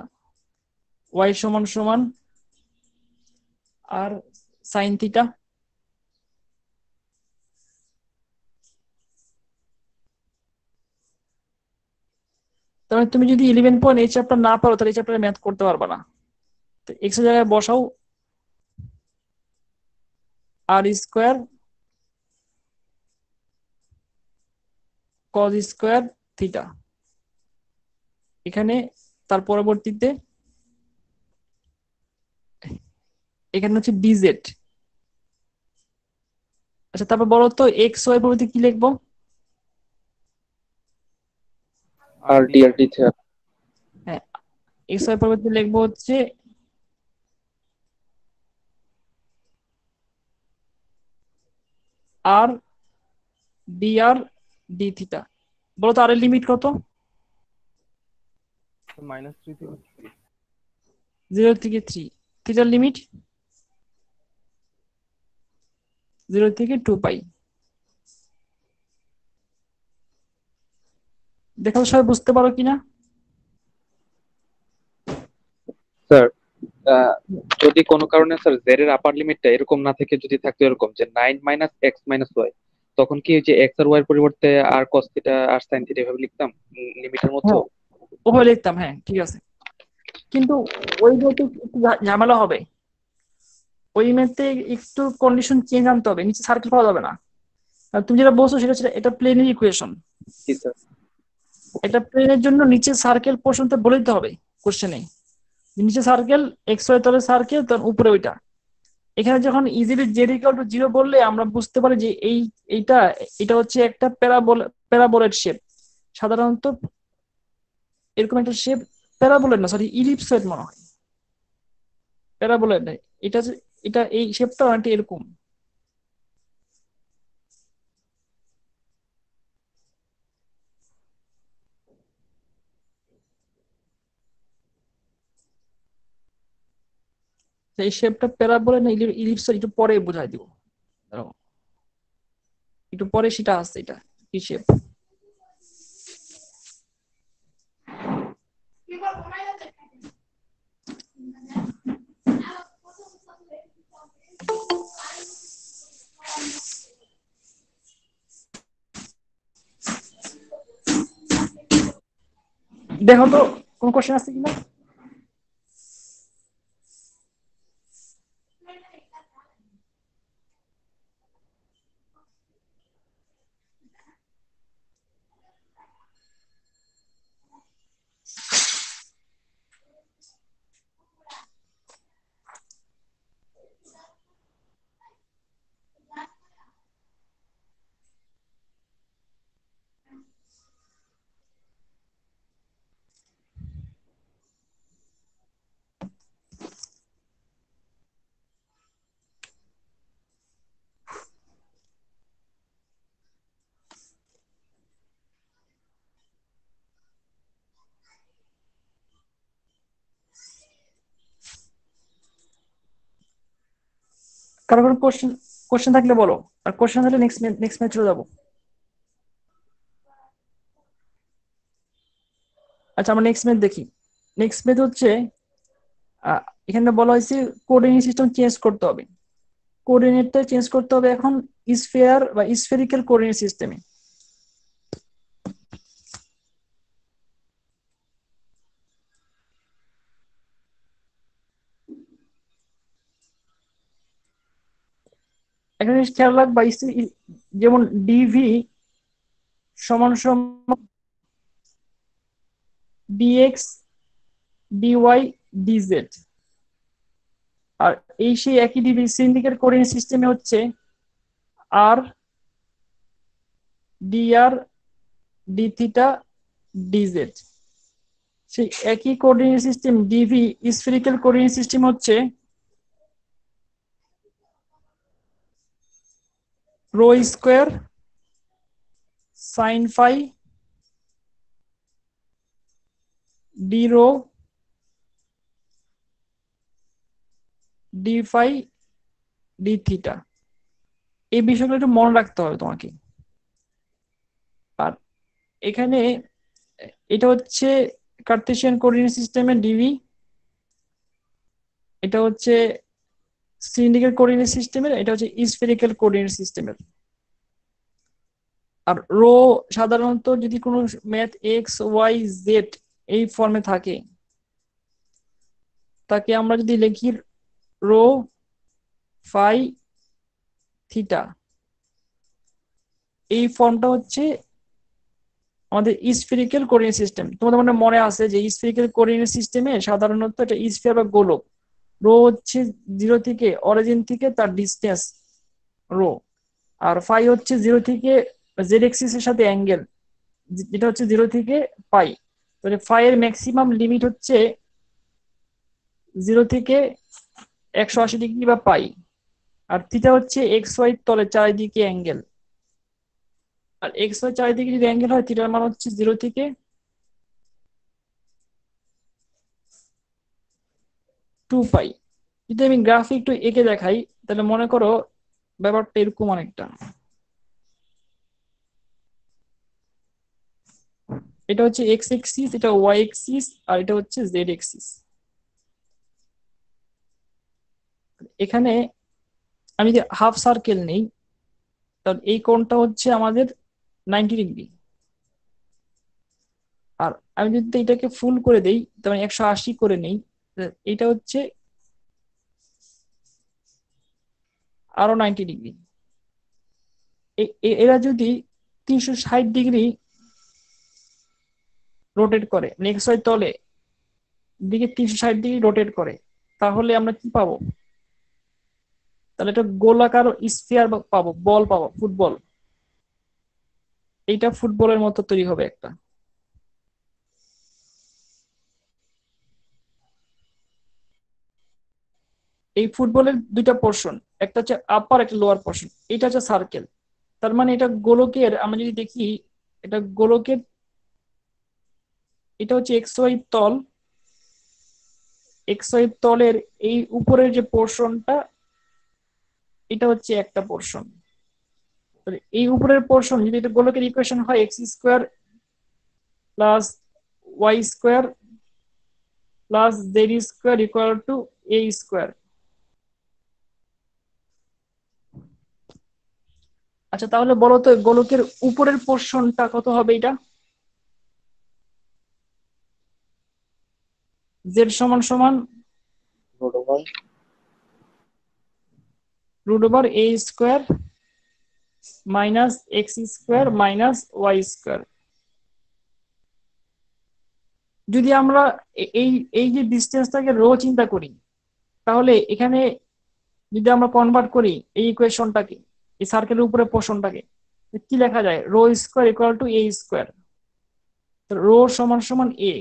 ওয়াই সমান সমান আর সাইন থিটা। তার মানে তুমি যদি 11 পয়েন্ট এই চ্যাপ্টার না পারো তাহলে এই চ্যাপ্টারে ম্যাথ করতে পারবে না। তো এক্স এর জায়গায় বসাও আর স্কোয়ার কস স্কোয়ার থিটা। এখানে তার পরবর্তীতে এখানে হচ্ছে ডিজেড। আচ্ছা, তারপর বলো তো এক্স ওয়াই পরবর্তী কি লিখবো? আর ডি আর ডি থিটা। হ্যাঁ, এক্স ওয়াই পরবর্তী লিখবো হচ্ছে আর ডি আর ডি থিটা। বলো তো আর এর লিমিট কত? -3 থেকে 0 থেকে 3। থিটার লিমিট 0 থেকে 2 পাই। দেখো সবাই বুঝতে পারো কিনা? স্যার যদি কোনো কারণে স্যার জেড এর আপার লিমিটটা এরকম না থেকে যদি থাকতো এরকম যে 9 মাইনাস এক্স মাইনাস ওয়াই, তখন কি যে এক্স আর ওয়াই এর পরিবর্তে আর কস থিটা আর সাইন থিটা এভাবে লিখতাম লিমিটের মধ্যে? হ্যাঁ, ওভাবে লিখতাম, হ্যাঁ ঠিক আছে। কিন্তু ওই ম্যাথে একটু ঝামেলা হবে। ওই ম্যাথে একটু কন্ডিশন চেঞ্জ আনতে হবে, নিচে সার্কেল পাওয়া যাবে না। আর তুমি যেটা বলছো সেটা হচ্ছে এটা প্লেনের ইকুয়েশন। জি স্যার। এটা প্লেনের জন্য নিচে সার্কেল পোর্শনটা বলে দিতে হবে কোশ্চেনে। নিচে সার্কেল, এক্স ওয়াই তলে সার্কেল, তখন উপরে ওইটা। এখানে যখন ইজিলি জেড ইকুয়াল টু 0 বললে আমরা বুঝতে পারি যে এইটা এটা হচ্ছে একটা প্যারাবোলয়েড শেপ। সাধারণত এরকম একটা শেপ, প্যারাবোলয়েড না, সরি ইলিপসয়েড মনে হয়, প্যারাবোলয়েড না। এটা এটা এই শেপটা অনেকটা এরকম। তো এই শেপটা প্যারাবোলয়েড না ইলিপসয়েড একটু পরে বোঝাই দিব। দাঁড়াও, একটু পরে সেটা আসছে, এটা কি শেপ। দেখো তো কোন কোশ্চেন আছে কিনা। কারো কোনো কোশ্চেন কোশ্চেন থাকলে বলো, আর কোশ্চেন থাকলে নেক্সট ম্যাচ চলে যাবো। আচ্ছা আমরা নেক্সট মেথড দেখি। নেক্সট মেথড হচ্ছে এখানে বলা হয়েছে কোঅর্ডিনেট সিস্টেম চেঞ্জ করতে হবে। কোঅর্ডিনেটটা চেঞ্জ করতে হবে এখন স্ফিয়ার বা স্ফেরিক্যাল কোঅর্ডিনেট সিস্টেমে। এখানে খেয়াল রাখবা যেমন ডিভি সমান সমান ডিএক্স ডিওয়াই ডিজেড, আর এই সেই একই ডিভি সিলিন্ড্রিক্যাল কোঅর্ডিনেট সিস্টেমে হচ্ছে R dr D theta dz. সেই একই coordinate system dV spherical coordinate system হচ্ছে rho square sine phi D rho D phi D theta. এই বিষয়গুলো একটু মনে রাখতে হবে তোমাকে। আর এখানে এটা হচ্ছে কার্টেসিয়ান কোঅর্ডিনেট সিস্টেমের ডিভি, এটা হচ্ছে সিলিন্ড্রিক্যাল কোঅর্ডিনেট সিস্টেমের, এটা হচ্ছে স্ফেরিক্যাল কোঅর্ডিনেট সিস্টেমের। আর রো সাধারণত যদি কোনো ম্যাথ এক্স ওয়াই জেড এই ফর্মে থাকে, তাকে আমরা যদি লিখি রো ফাই থিটা, এই ফর্মটা হচ্ছে আমাদের স্ফেরিক্যাল কোঅর্ডিনেট সিস্টেম। তোমাদের মনে আছে যে স্ফেরিক্যাল কোঅর্ডিনেট সিস্টেমে সাধারণত এটা স্ফিয়ার বা গোলক, রো হচ্ছে 0 থেকে অরিজিন থেকে তার ডিস্টেন্স রো, আর ফাই হচ্ছে 0 থেকে জেড এক্সিস এর সাথে অ্যাঙ্গেল, যেটা হচ্ছে 0 থেকে পাই। তাহলে ফাই এর ম্যাক্সিমাম লিমিট হচ্ছে 0 থেকে 180 ডিগ্রি বা পাই, আর থিটা হচ্ছে এক্স ওয়াই তলে চারিদিকে অ্যাঙ্গেল, আর এক্স ওয়াই চারিদিকে যদি অ্যাঙ্গেল হয় থিটার মান হচ্ছে 0 থেকে 2 পাই। যদি আমি গ্রাফে একটু এঁকে দেখাই তাহলে মনে করো ব্যাপারটা এরকম অনেকটা। এটা হচ্ছে এক্স এক্সিস, এটা ওয়াই এক্সিস, আর এটা হচ্ছে জেড এক্সিস। এখানে আমি যদি হাফ সার্কেল নেই তাহলে এই কোণটা হচ্ছে আমাদের 90 ডিগ্রি, আর আমি যদি এটাকে ফুল করে দেই তাহলে 180 করে নেই, এটা হচ্ছে আরো 90 ডিগ্রি। এরা যদি 360 ডিগ্রি রোটেট করে, এক্স ওয়াই তলে দিকে 360 ডিগ্রি রোটেট করে, তাহলে আমরা কি পাবো? তাহলে এটা গোলাকার স্ফিয়ার পাবো, বল পাবো, ফুটবল। এইটা ফুটবলের মতো তৈরি হবে একটা। এই ফুটবলের দুইটা পোর্শন, একটা হচ্ছে আপার, একটা লোয়ার পোর্শন। এটা হচ্ছে সার্কেল, তার মানে এটা গোলকের, আমরা যদি দেখি এটা গোলকের, এটা হচ্ছে এক্স ওয়াই তল, এক্স ওয়াই তলের এই উপরের যে পোর্শনটা, এটা হচ্ছে একটা পোর্শন। এই উপরের পোর্শন যদি এটা গোলকের ইকুয়েশন হয় X square plus Y square plus Z square equal to A square. আচ্ছা তাহলে বলো তো গোলকের উপরের পোর্শনটা কত হবে? এটা জেড সমান সমান root over A square minus X square minus Y square. যদি আমরা এই এই যে ডিস্টেন্সটাকে রো চিন্তা করি, তাহলে এখানে যদি আমরা কনভার্ট করি এই ইকুয়েশনটাকে, এই সার্কেলের উপরে পোর্শনটাকে, কি লেখা যায়? Rho square equal to A square. Rho সমান সমান এ,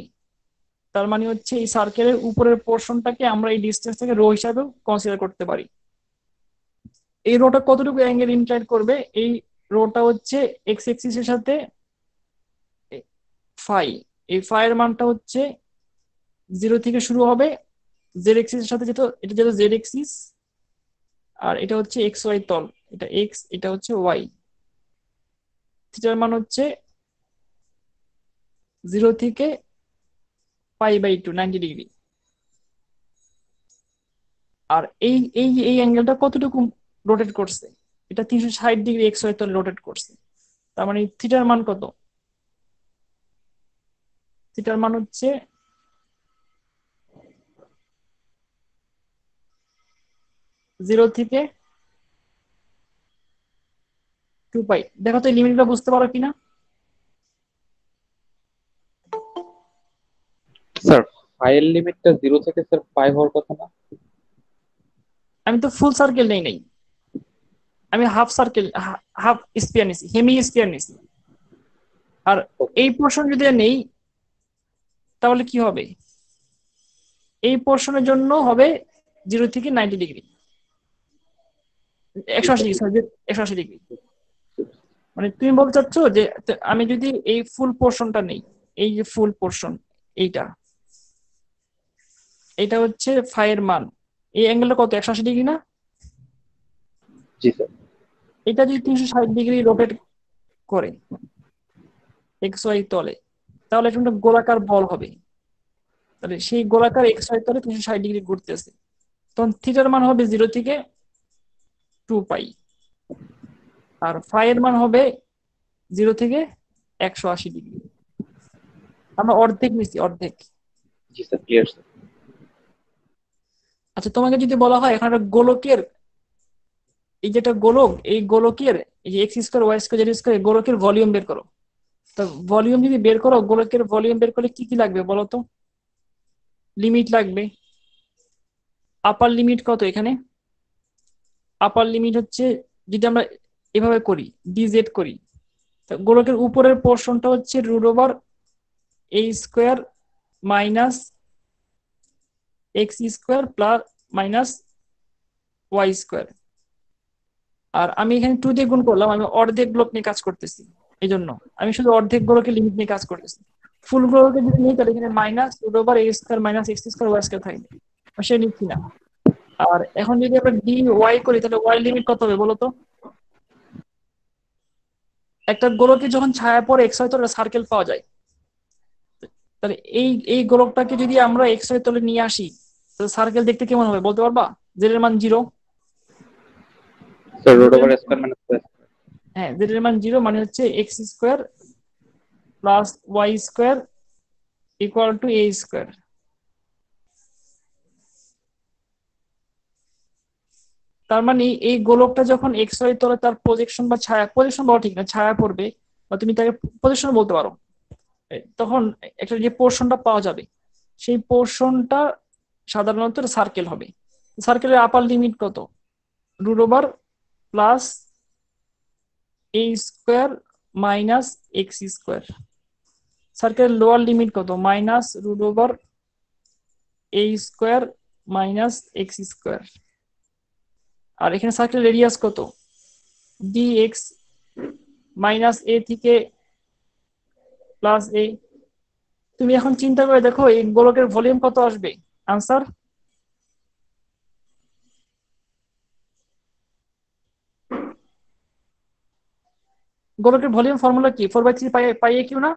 তার মানে হচ্ছে এই সার্কেলের উপরের পোর্শনটাকে আমরা এই ডিস্টেন্সটাকে রো হিসাবেও কনসিডার করতে পারি। এই রোটা কতটুকু অ্যাঙ্গেল ইনক্লাইন করবে? এই রোটা হচ্ছে এক্স এক্সিসের সাথে ফাই, এই ফাই এর মানটা হচ্ছে 0 থেকে শুরু হবে, জেড এক্সিসের সাথে যেটা, এটা যেটা জেড এক্সিস, আর এটা হচ্ছে এক্স ওয়াই তল, এটা এক্স, এটা হচ্ছে ওয়াই। থিটার মান হচ্ছে 0 থেকে π/2 90 ডিগ্রি। আর এই এই এই অ্যাঙ্গেলটা কতটুকু রোটেট করছে? এটা 360 ডিগ্রি এক্স ওয়াই তলে রোটেট করছে। তার মানে থিটার মান কত? থিটার মান হচ্ছে 0 থেকে 2π। দেখো তো এই লিমিটটা বুঝতে পারো কিনা। স্যার ফাইল লিমিটটা 0 থেকে স্যার পাই হওয়ার কথা না? আমি তো ফুল সার্কেল নেই নাই, আমি হাফ সার্কেল, হাফ স্পিয়ার নিছি, হেমি স্পিয়ার নিছি। আর এই পোর্শন যদি নেই তাহলে কি হবে? এই পোর্শনের জন্য হবে 0 থেকে 90 ডিগ্রি, 180 ডিগ্রি, সরি 180 ডিগ্রি। মানে তুমি বলতে চাচ্ছ যে আমি যদি এই ফুল পোর্শনটা নেই, এই যে ফুল পোর্শন, এইটা এটা হচ্ছে ফাইয়ের মান, এই অ্যাঙ্গেলটা কত? 180 ডিগ্রি না? জি স্যার। এটা যদি 360 ডিগ্রি রোটেট করে এক্স ওয়াই তলে, তাহলে এটা একটা গোলাকার বল হবে। তাহলে সেই গোলাকার এক্স ওয়াই তলে 360 ডিগ্রি ঘুরতেছে, তখন থিটার মান হবে 0 থেকে 2π, আর ফাইয়ের মান হবে 0 থেকে 180 ডিগ্রি। আমরা অর্ধেক নিচ্ছি, অর্ধেক। জি স্যার, ক্লিয়ার স্যার। আচ্ছা, তোমাকে যদি বলা হয় এখানে একটা গোলকের, এই যেটা গোলক, এই গোলকের এই যে X square Y square Z square, গোলকের ভলিউম বের করো। তো ভলিউম যদি বের করো, গোলকের ভলিউম বের করলে কি কি লাগবে বলো তো? লিমিট লাগবে। আপার লিমিট কত এখানে? আপার লিমিট হচ্ছে, যদি আমরা এভাবে করি, ডিজেড করি, গোলকের উপরের পোর্শনটা হচ্ছে √ওভার A square minus X square plus minus Y square. আর আমি এখানে 2 দিয়ে গুণ করলাম, আমি অর্ধেক গোলক নিয়ে কাজ করতেছি, এই জন্য আমি শুধু অর্ধেক গোলকের লিমিট নিয়ে কাজ করতেছি। ফুল গোলকের যদি নিই তাহলে এখানে মাইনাস √ওভার A square minus X square Y square থাকবে, সে নিচ্ছি না। আর এখন যদি আমরা ডি ওয়াই করি তাহলে ওয়াই লিমিট কত হবে বলো তো? একটা গোলকে যখন ছায়া পড়ে এক্স ওয়াই তলে সার্কেল পাওয়া যায়, তাহলে এই এই গোলকটাকে যদি আমরা এক্স ওয়াই তলে নিয়ে আসি তাহলে সার্কেল দেখতে কেমন হবে বলতে পারবা? জেড এর মান 0। Sir root over square minus square. হ্যাঁ, জেড এর মান 0 মানে হচ্ছে X square plus Y square equal to A square. তার মানে এই গোলকটা যখন এক্স ওয়াই তলে তার প্রজেকশন বা ছায়া, প্রজেকশন বলা ঠিক না, ছায়া পড়বে, বা তুমি তাকে প্রজেকশন বলতে পারো, তখন একটা যে পোর্শনটা পাওয়া যাবে সেই পোর্শনটা সাধারণত সার্কেল হবে। সার্কেলের আপার লিমিট কত? √ওভার প্লাস এ স্কোয়ার মাইনাস এক্স স্কোয়ার। সার্কেলের লোয়ার লিমিট কত? মাইনাস √ওভার A square minus X square. আর এখানে সার্কেল রেডিয়াস কত? ডিএক্স মাইনাস এ থেকে প্লাস এ। তুমি এখন চিন্তা করে দেখো এই গোলকের ভলিউম কত আসবে? আনসার গোলকের ভলিউম ফর্মুলা কি? 4/3 পাই a কিউ না?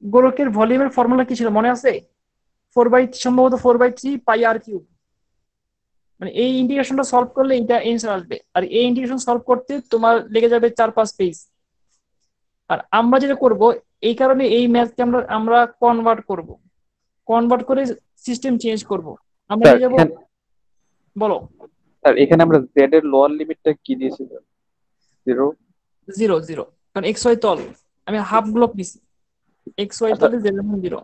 গোলকের ভলিউমের ফর্মুলা কি ছিল মনে আছে? সম্ভবত 4/3 পাই r কিউব। মানে এই ইন্টিগ্রেশনটা সলভ করলে এটা অ্যান্সার আসবে, আর এই ইন্টিগ্রেশন সলভ করতে তোমার লেগে যাবে 4-5 পেজ। আর আমরা যেটা করব, এই কারণে এই ম্যাথকে আমরা আমরা কনভার্ট করব, কনভার্ট করে সিস্টেম চেঞ্জ করব। আমরা স্যার নিয়ে যাব, বলো। স্যার এখানে আমরা জেড এর লোয়ার লিমিটটা কি দিয়েছি স্যার? 0। 0 0, কারণ এক্স ওয়াই তল, আমি হাফ ব্লক নিছি, এক্স ওয়াই আচ্ছা তলে জেড এর মান 0।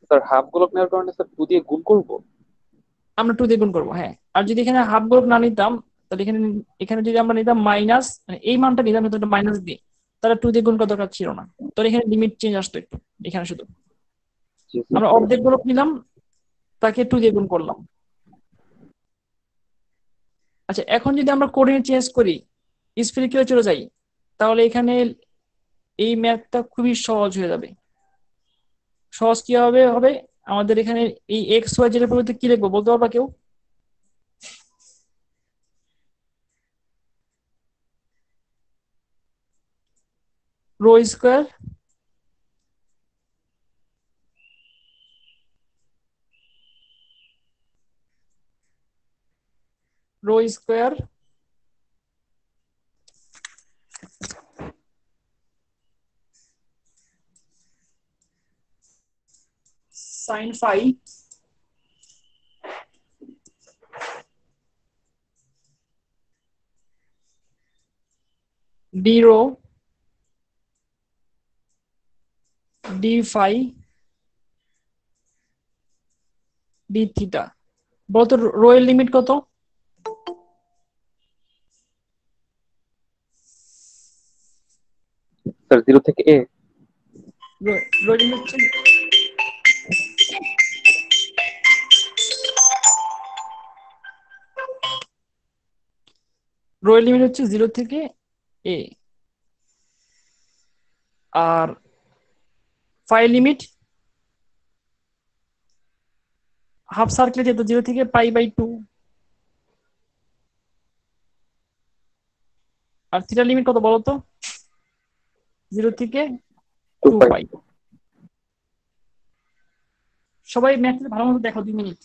স্যার হাফ গোলক নেওয়ার কারণে স্যার 2 দিয়ে গুণ করব? আমরা 2 দিয়ে গুণ করবো, হ্যাঁ। আর যদি এখানে হাফ ব্লক না নিতাম তাহলে এখানে, এখানে যদি আমরা নিতাম মাইনাস, মানে এই মানটা নিতাম কিন্তু মাইনাস দিয়ে, তাহলে 2 দিয়ে গুণ করার দরকার ছিল না। তাহলে এখানে লিমিট চেঞ্জ আসতো একটু, এখানে শুধু জি স্যার। আমরা অর্ধেক ব্লক নিলাম, তাকে 2 দিয়ে গুণ করলাম। আচ্ছা, এখন যদি আমরা কোঅর্ডিনেট চেঞ্জ করি, স্ফেরিক্যালে চলে যাই, তাহলে এখানে এই ম্যাথটা খুবই সহজ হয়ে যাবে। সহজ কি হবে হবে আমাদের এখানে এই এক্স ওয়াই জেড এর পরিবর্তে কি লিখবো বলতে পারবা কেউ? Rho square rho square sine phi D rho D phi D theta. বলতো রো এর লিমিট কত? স্যার 0 থেকে a। রো লিমিট হচ্ছে রো এর লিমিট হচ্ছে 0 থেকে a, আর ফাই লিমিট হাফ সার্কেলে যেত 0 থেকে π/2, আর থিটা লিমিট কত বলতো? 0 থেকে 2 2π। পাই। সবাই ম্যাথটা ভালো মতো দেখো 2 মিনিট।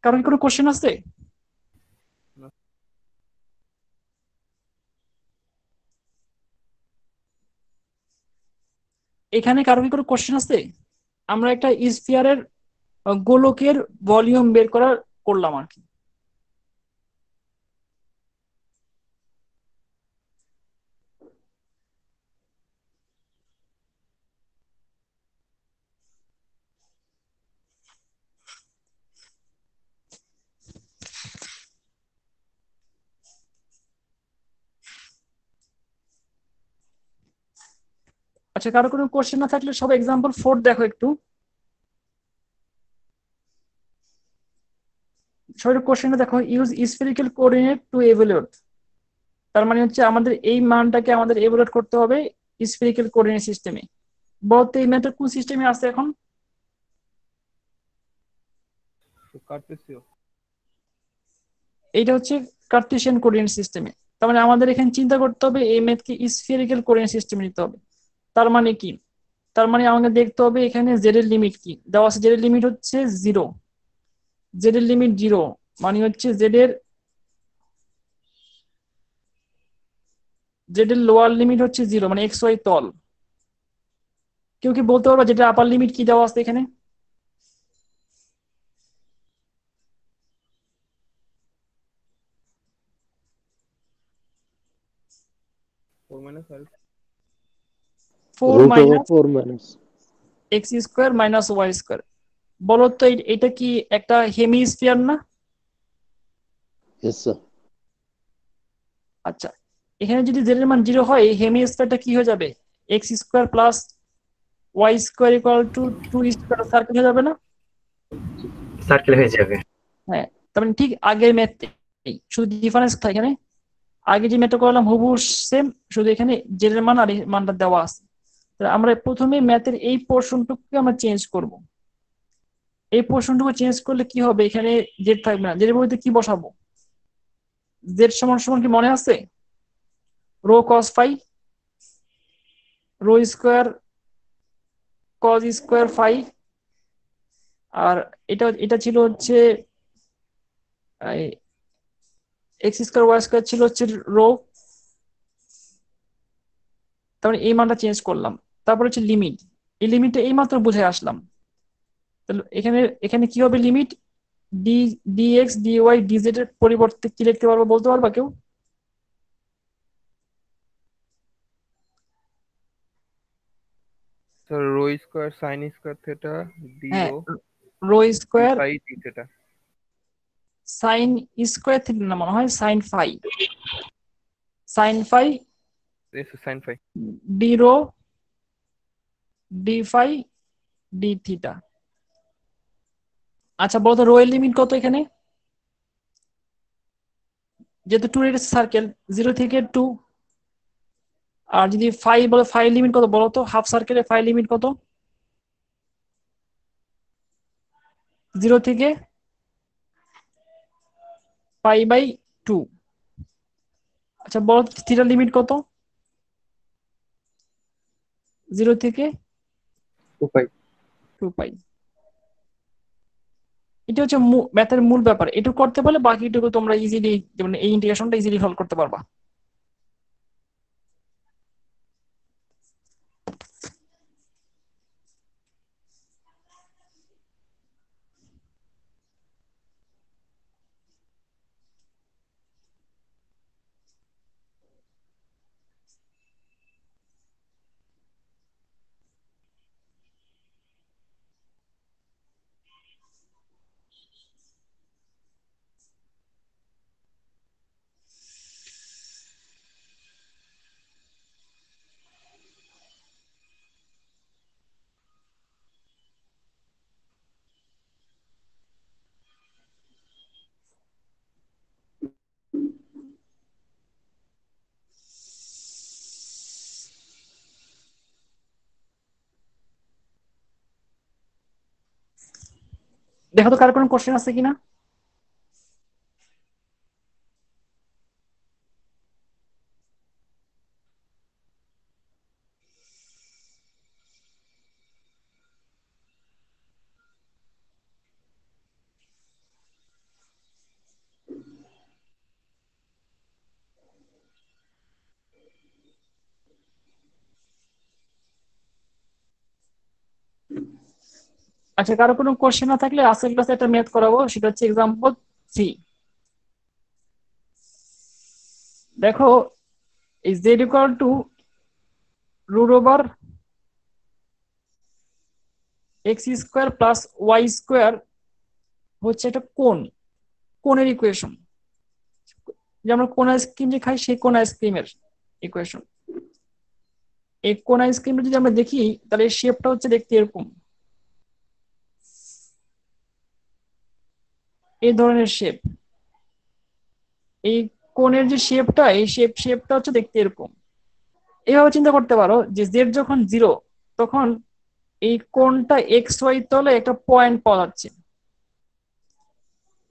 কারণ কি কোনো কোশ্চেন আছে? এখানে কারো কি কোনো কোশ্চেন আছে? আমরা একটা স্ফিয়ারের গোলকের ভলিউম বের করার করলাম আর কি। আচ্ছা, কারো কোনো কোশ্চেন না থাকলে সব এক্সাম্পল 4 দেখো একটু। সবাই কোশ্চেনটা দেখো, use spherical coordinate to evaluate. তার মানে হচ্ছে আমাদের এই মানটাকে আমাদের এভালুয়েট করতে হবে স্ফেরিক্যাল কোঅর্ডিনেট সিস্টেমে। বলতে এই ম্যাথটা কোন সিস্টেমে আছে এখন? কার্টেসীয়। এইটা হচ্ছে কার্টেসিয়ান কোঅর্ডিনেট সিস্টেমে। তার মানে আমাদের এখানে চিন্তা করতে হবে এই ম্যাথকে স্ফেরিক্যাল কোঅর্ডিনেট সিস্টেমে নিতে হবে। তার মানে কি? তার মানে আমাকে দেখতে হবে এখানে জেড এর লিমিট কি দেওয়া আছে। জেড এর লিমিট হচ্ছে 0। জেড এর লিমিট 0 মানে হচ্ছে জেড এর লোয়ার লিমিট হচ্ছে 0, মানে এক্স ওয়াই তল। কেউ কি বলতে পারবে যেটা আপার লিমিট কি দেওয়া আছে এখানে? 4 মাইনাস আর 4 root over minus 4 minus. X square minus Y square. বলো তো এটা কি একটা হেমিস্ফিয়ার না? Yes, sir. আচ্ছা, এখানে যদি জেড এর মান 0 হয় হেমিস্ফিয়ারটা কি হয়ে যাবে? X square plus Y square equal to 2 square circle হয়ে যাবে না? সার্কেল হয়ে যাবে। হ্যাঁ, তার মানে ঠিক আগের ম্যাথে শুধু ডিফারেন্স এখানে আগে যে ম্যাথটা করলাম হুবহু সেম, শুধু এখানে জেড এর মান আর এই মানটা দেওয়া আছে। আমরা প্রথমে ম্যাথের এই পোর্শনটুকুকে আমরা চেঞ্জ করব। এই পোর্শনটুকু চেঞ্জ করলে কি হবে? এখানে জেড থাকবে না। জেড এর মধ্যে কি বসাবো? জেড সমান সমান কি মনে আছে? Rho cos phi, rho square cos square phi. আর এটা এটা ছিল হচ্ছে এক্স স্কোয়ার ওয়াই স্কোয়ার ছিল হচ্ছে রো। তারপরে এই মানটা চেঞ্জ করলাম। তারপর হচ্ছে লিমিট, এই লিমিটটা এই মাত্র বুঝে আসলাম। তাহলে এখানে এখানে কি হবে? Limit D dx dy dz এর পরিবর্তে কি লিখতে পারবো বলতে পারবা কেউ? Sir rho square sine square theta D হ্যাঁ, rho rho D square phi D theta. Sine square theta না, মনে হয় sine phi. Sine phi S sine phi. D rho D phi D theta. আচ্ছা বলতো রো এর limit কত এখানে? যেহেতু 2 এর সার্কেল 0 থেকে 2। আর যদি ফাই বলে ফাই লিমিট কত বলো তো? হাফ সার্কেলের ফাই লিমিট কত? 0 থেকে পাই বাই 2। আচ্ছা বলো থিটার লিমিট কত? 0 থেকে 2 পাই। 2 পাই। এটা হচ্ছে ম্যাথের মূল ব্যাপার। এটুকু করতে পারলে বাকিটুকু তোমরা ইজিলি, যেমন এই ইন্টিগ্রেশনটা ইজিলি সলভ করতে পারবা। দেখো তো কার কোনো কোশ্চেন আছে কিনা। আচ্ছা, কারো কোনো কোশ্চেন না থাকলে আজকের ক্লাসে একটা ম্যাথ করাবো, সেটা হচ্ছে এক্সাম্পল 3। দেখো, এই z equal to root over X square plus Y square হচ্ছে একটা কোণের ইকুয়েশন। যে আমরা কোন আইসক্রিম যে খাই সেই কোন আইসক্রিমের ইকুয়েশন। এই কোন আইসক্রিমটা যদি আমরা দেখি তাহলে শেপটা হচ্ছে দেখতে এরকম, এই ধরনের শেপ। এই কোণের যে শেপটা, এই শেপটা হচ্ছে দেখতে এরকম। এইভাবে চিন্তা করতে পারো যে জেড যখন 0 তখন এই কোণটা এক্স ওয়াই তলে একটা পয়েন্ট পাওয়া যাচ্ছে,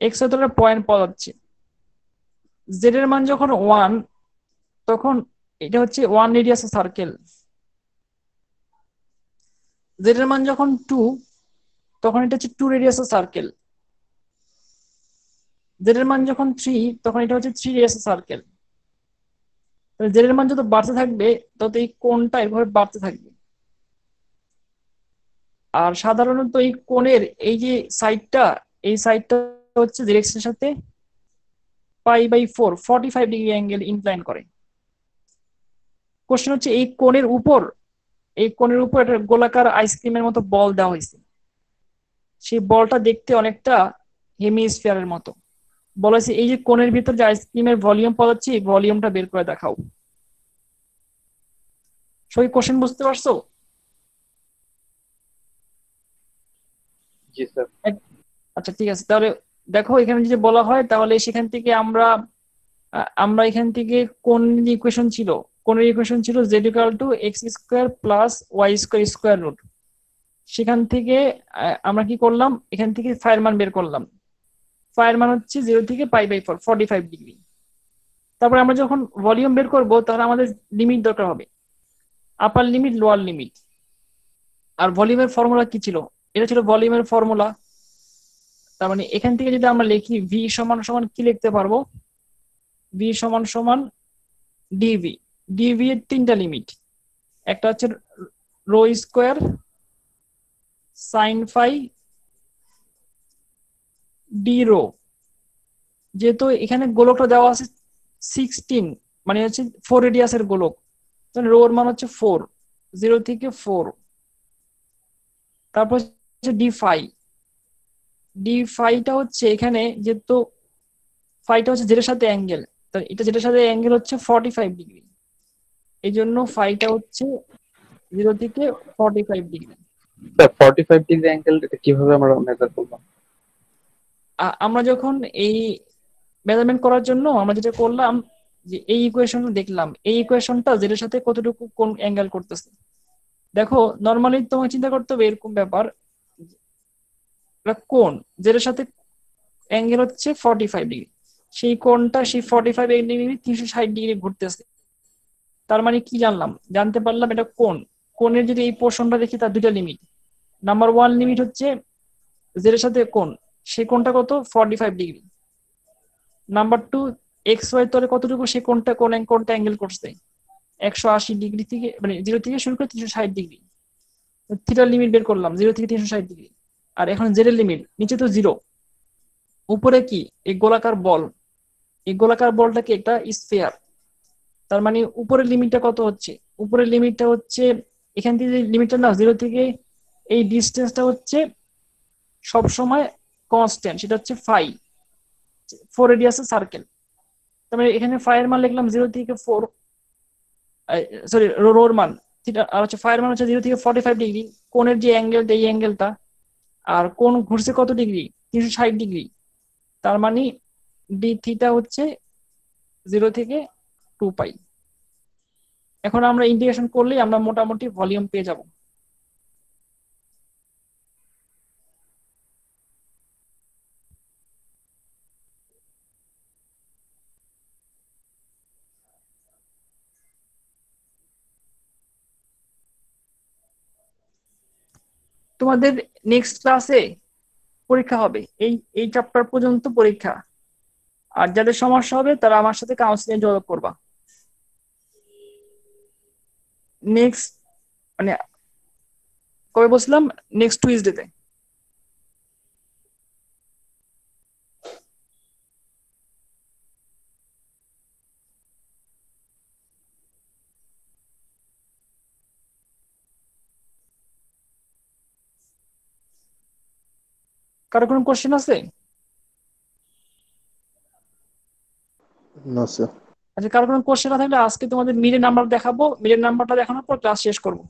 এক্স ওয়াই তলে পয়েন্ট পাওয়া যাচ্ছে। জেড এর মান যখন 1 তখন এটা হচ্ছে 1 রেডিয়াস সার্কেল। জেড এর মান যখন 2 তখন এটা হচ্ছে 2 রেডিয়াস সার্কেল। জেড এর মান যখন 3 তখন এটা হচ্ছে 3 রেডিয়াস সার্কেল। জেড এর মান যত বাড়তে থাকবে তত এই কোণটা এভাবে বাড়তে থাকবে। আর সাধারণত এই কোণের এই যে সাইডটা, এই সাইডটা হচ্ছে ডিরেকশনের সাথে π/4 45 ডিগ্রি অ্যাঙ্গেল ইনক্লাইন করে। কোশ্চেন হচ্ছে এই কোণের উপর একটা গোলাকার আইসক্রিমের মতো বল দেওয়া হয়েছে। সেই বলটা দেখতে অনেকটা হেমিস্ফিয়ারের মতো। বলা হয়েছে এই যে কোণের ভিতর যে আইসক্রিমের ভলিউম পাওয়া যাচ্ছে, এই ভলিউমটা বের করে দেখাও। সবাই কোশ্চেন বুঝতে পারছো? জি স্যার। আচ্ছা ঠিক আছে, তাহলে দেখো এখানে যদি বলা হয় তাহলে সেখান থেকে আমরা এখান থেকে কোন ইকুয়েশন ছিল, কোণের ইকুয়েশন ছিল z equal to X square plus Y square square root. সেখান থেকে আমরা কি করলাম, এখান থেকে ফাইয়ের মান বের করলাম। ফাইয়ের মান হচ্ছে 0 থেকে π/4 45 ডিগ্রি। তারপর আমরা যখন ভলিউম বের করব তাহলে আমাদের লিমিট দরকার হবে, আপার লিমিট লোয়ার লিমিট। আর ভলিউমের ফর্মুলা কি ছিল, এটা ছিল ভলিউমের ফর্মুলা। তার মানে এখান থেকে যদি আমরা লিখি ভি সমান সমান কি লিখতে পারবো, ভি সমান সমান ডিভি। ডিভি এর 3টা লিমিট, একটা হচ্ছে rho square sine phi D rho. যেহেতু এখানে গোলকটা দেওয়া আছে 16, মানে হচ্ছে 4 রেডিয়াসের গোলক, রো এর মান হচ্ছে 4, 0 থেকে 4। তারপর হচ্ছে ডি ফাই। ডি ফাইটা হচ্ছে এখানে যেহেতু ফাইটা হচ্ছে জেড এর সাথে অ্যাঙ্গেল, তো এটা জেড এর সাথে অ্যাঙ্গেল হচ্ছে 45 ডিগ্রি, এই জন্য ফাইটা হচ্ছে 0 থেকে 45 ডিগ্রি। স্যার 45 ডিগ্রি অ্যাঙ্গেল এটা কিভাবে আমরা মেজার করব? আমরা যখন এই মেজারমেন্ট করার জন্য আমরা যেটা করলাম যে এই ইকুয়েশনটা দেখলাম, এই ইকুয়েশনটা জেড এর সাথে কতটুকু কোন অ্যাঙ্গেল করতেছে। দেখো নরমালি তোমাকে চিন্তা করতে হবে এরকম ব্যাপার, কোন জেড এর সাথে অ্যাঙ্গেল হচ্ছে 45 ডিগ্রি, সেই কোণটা সেই 45 ডিগ্রি 360 ডিগ্রি ঘুরতেছে। তার মানে কি জানতে পারলাম এটা কোণের যদি এই পোর্শনটা দেখি তার 2টা লিমিট। নাম্বার 1 লিমিট হচ্ছে জেড এর সাথে কোণ, সেই কোণটা কত 45 ডিগ্রি। নাম্বার 2 এক্স ওয়াই তলে কতটুকু সেই কোণটা অ্যাঙ্গেল করছে 180 ডিগ্রি থেকে, মানে 0 থেকে শুরু করে 360 ডিগ্রি। থিটার লিমিট বের করলাম 0 থেকে 360 ডিগ্রি। আর এখন জেড এর লিমিট, নিচে তো 0, উপরে কি এই গোলাকার বল, এই গোলাকার বলটাকে একটা স্ফিয়ার। তার মানে উপরের লিমিটটা কত হচ্ছে, উপরের লিমিটটা হচ্ছে এখান থেকে লিমিটটা না 0 থেকে এই ডিস্টেন্সটা হচ্ছে সব সময় কনস্ট্যান্ট, সেটা হচ্ছে ফাই, 4 রেডিয়াসের সার্কেল। তার মানে এখানে ফাইয়ের মান লিখলাম 0 থেকে 4, সরি রোর মান থিটা, আর হচ্ছে ফাইয়ের মান হচ্ছে 0 থেকে 45 ডিগ্রি, কোণের যে অ্যাঙ্গেলটা এই অ্যাঙ্গেলটা। আর কোণ ঘুরছে কত ডিগ্রি, 360 ডিগ্রি। তার মানে ডি থিটা হচ্ছে 0 থেকে 2π। এখন আমরা ইন্টিগ্রেশন করলেই আমরা মোটামুটি ভলিউম পেয়ে যাব। তোমাদের নেক্সট ক্লাসে পরীক্ষা হবে, এই চ্যাপ্টার পর্যন্ত পরীক্ষা। আর যাদের সমস্যা হবে তারা আমার সাথে কাউন্সিলিং যোগাযোগ করবা। নেক্সট মানে কবে বলছিলাম, নেক্সট টুইসডেতে। কারো কোনো কোশ্চেন আছে? No, sir. আচ্ছা, কারো কোনো কোশ্চেন না থাকলে আজকে তোমাদের মিলের নাম্বার দেখাবো, মিলের নাম্বারটা দেখানোর পর ক্লাস শেষ করবো।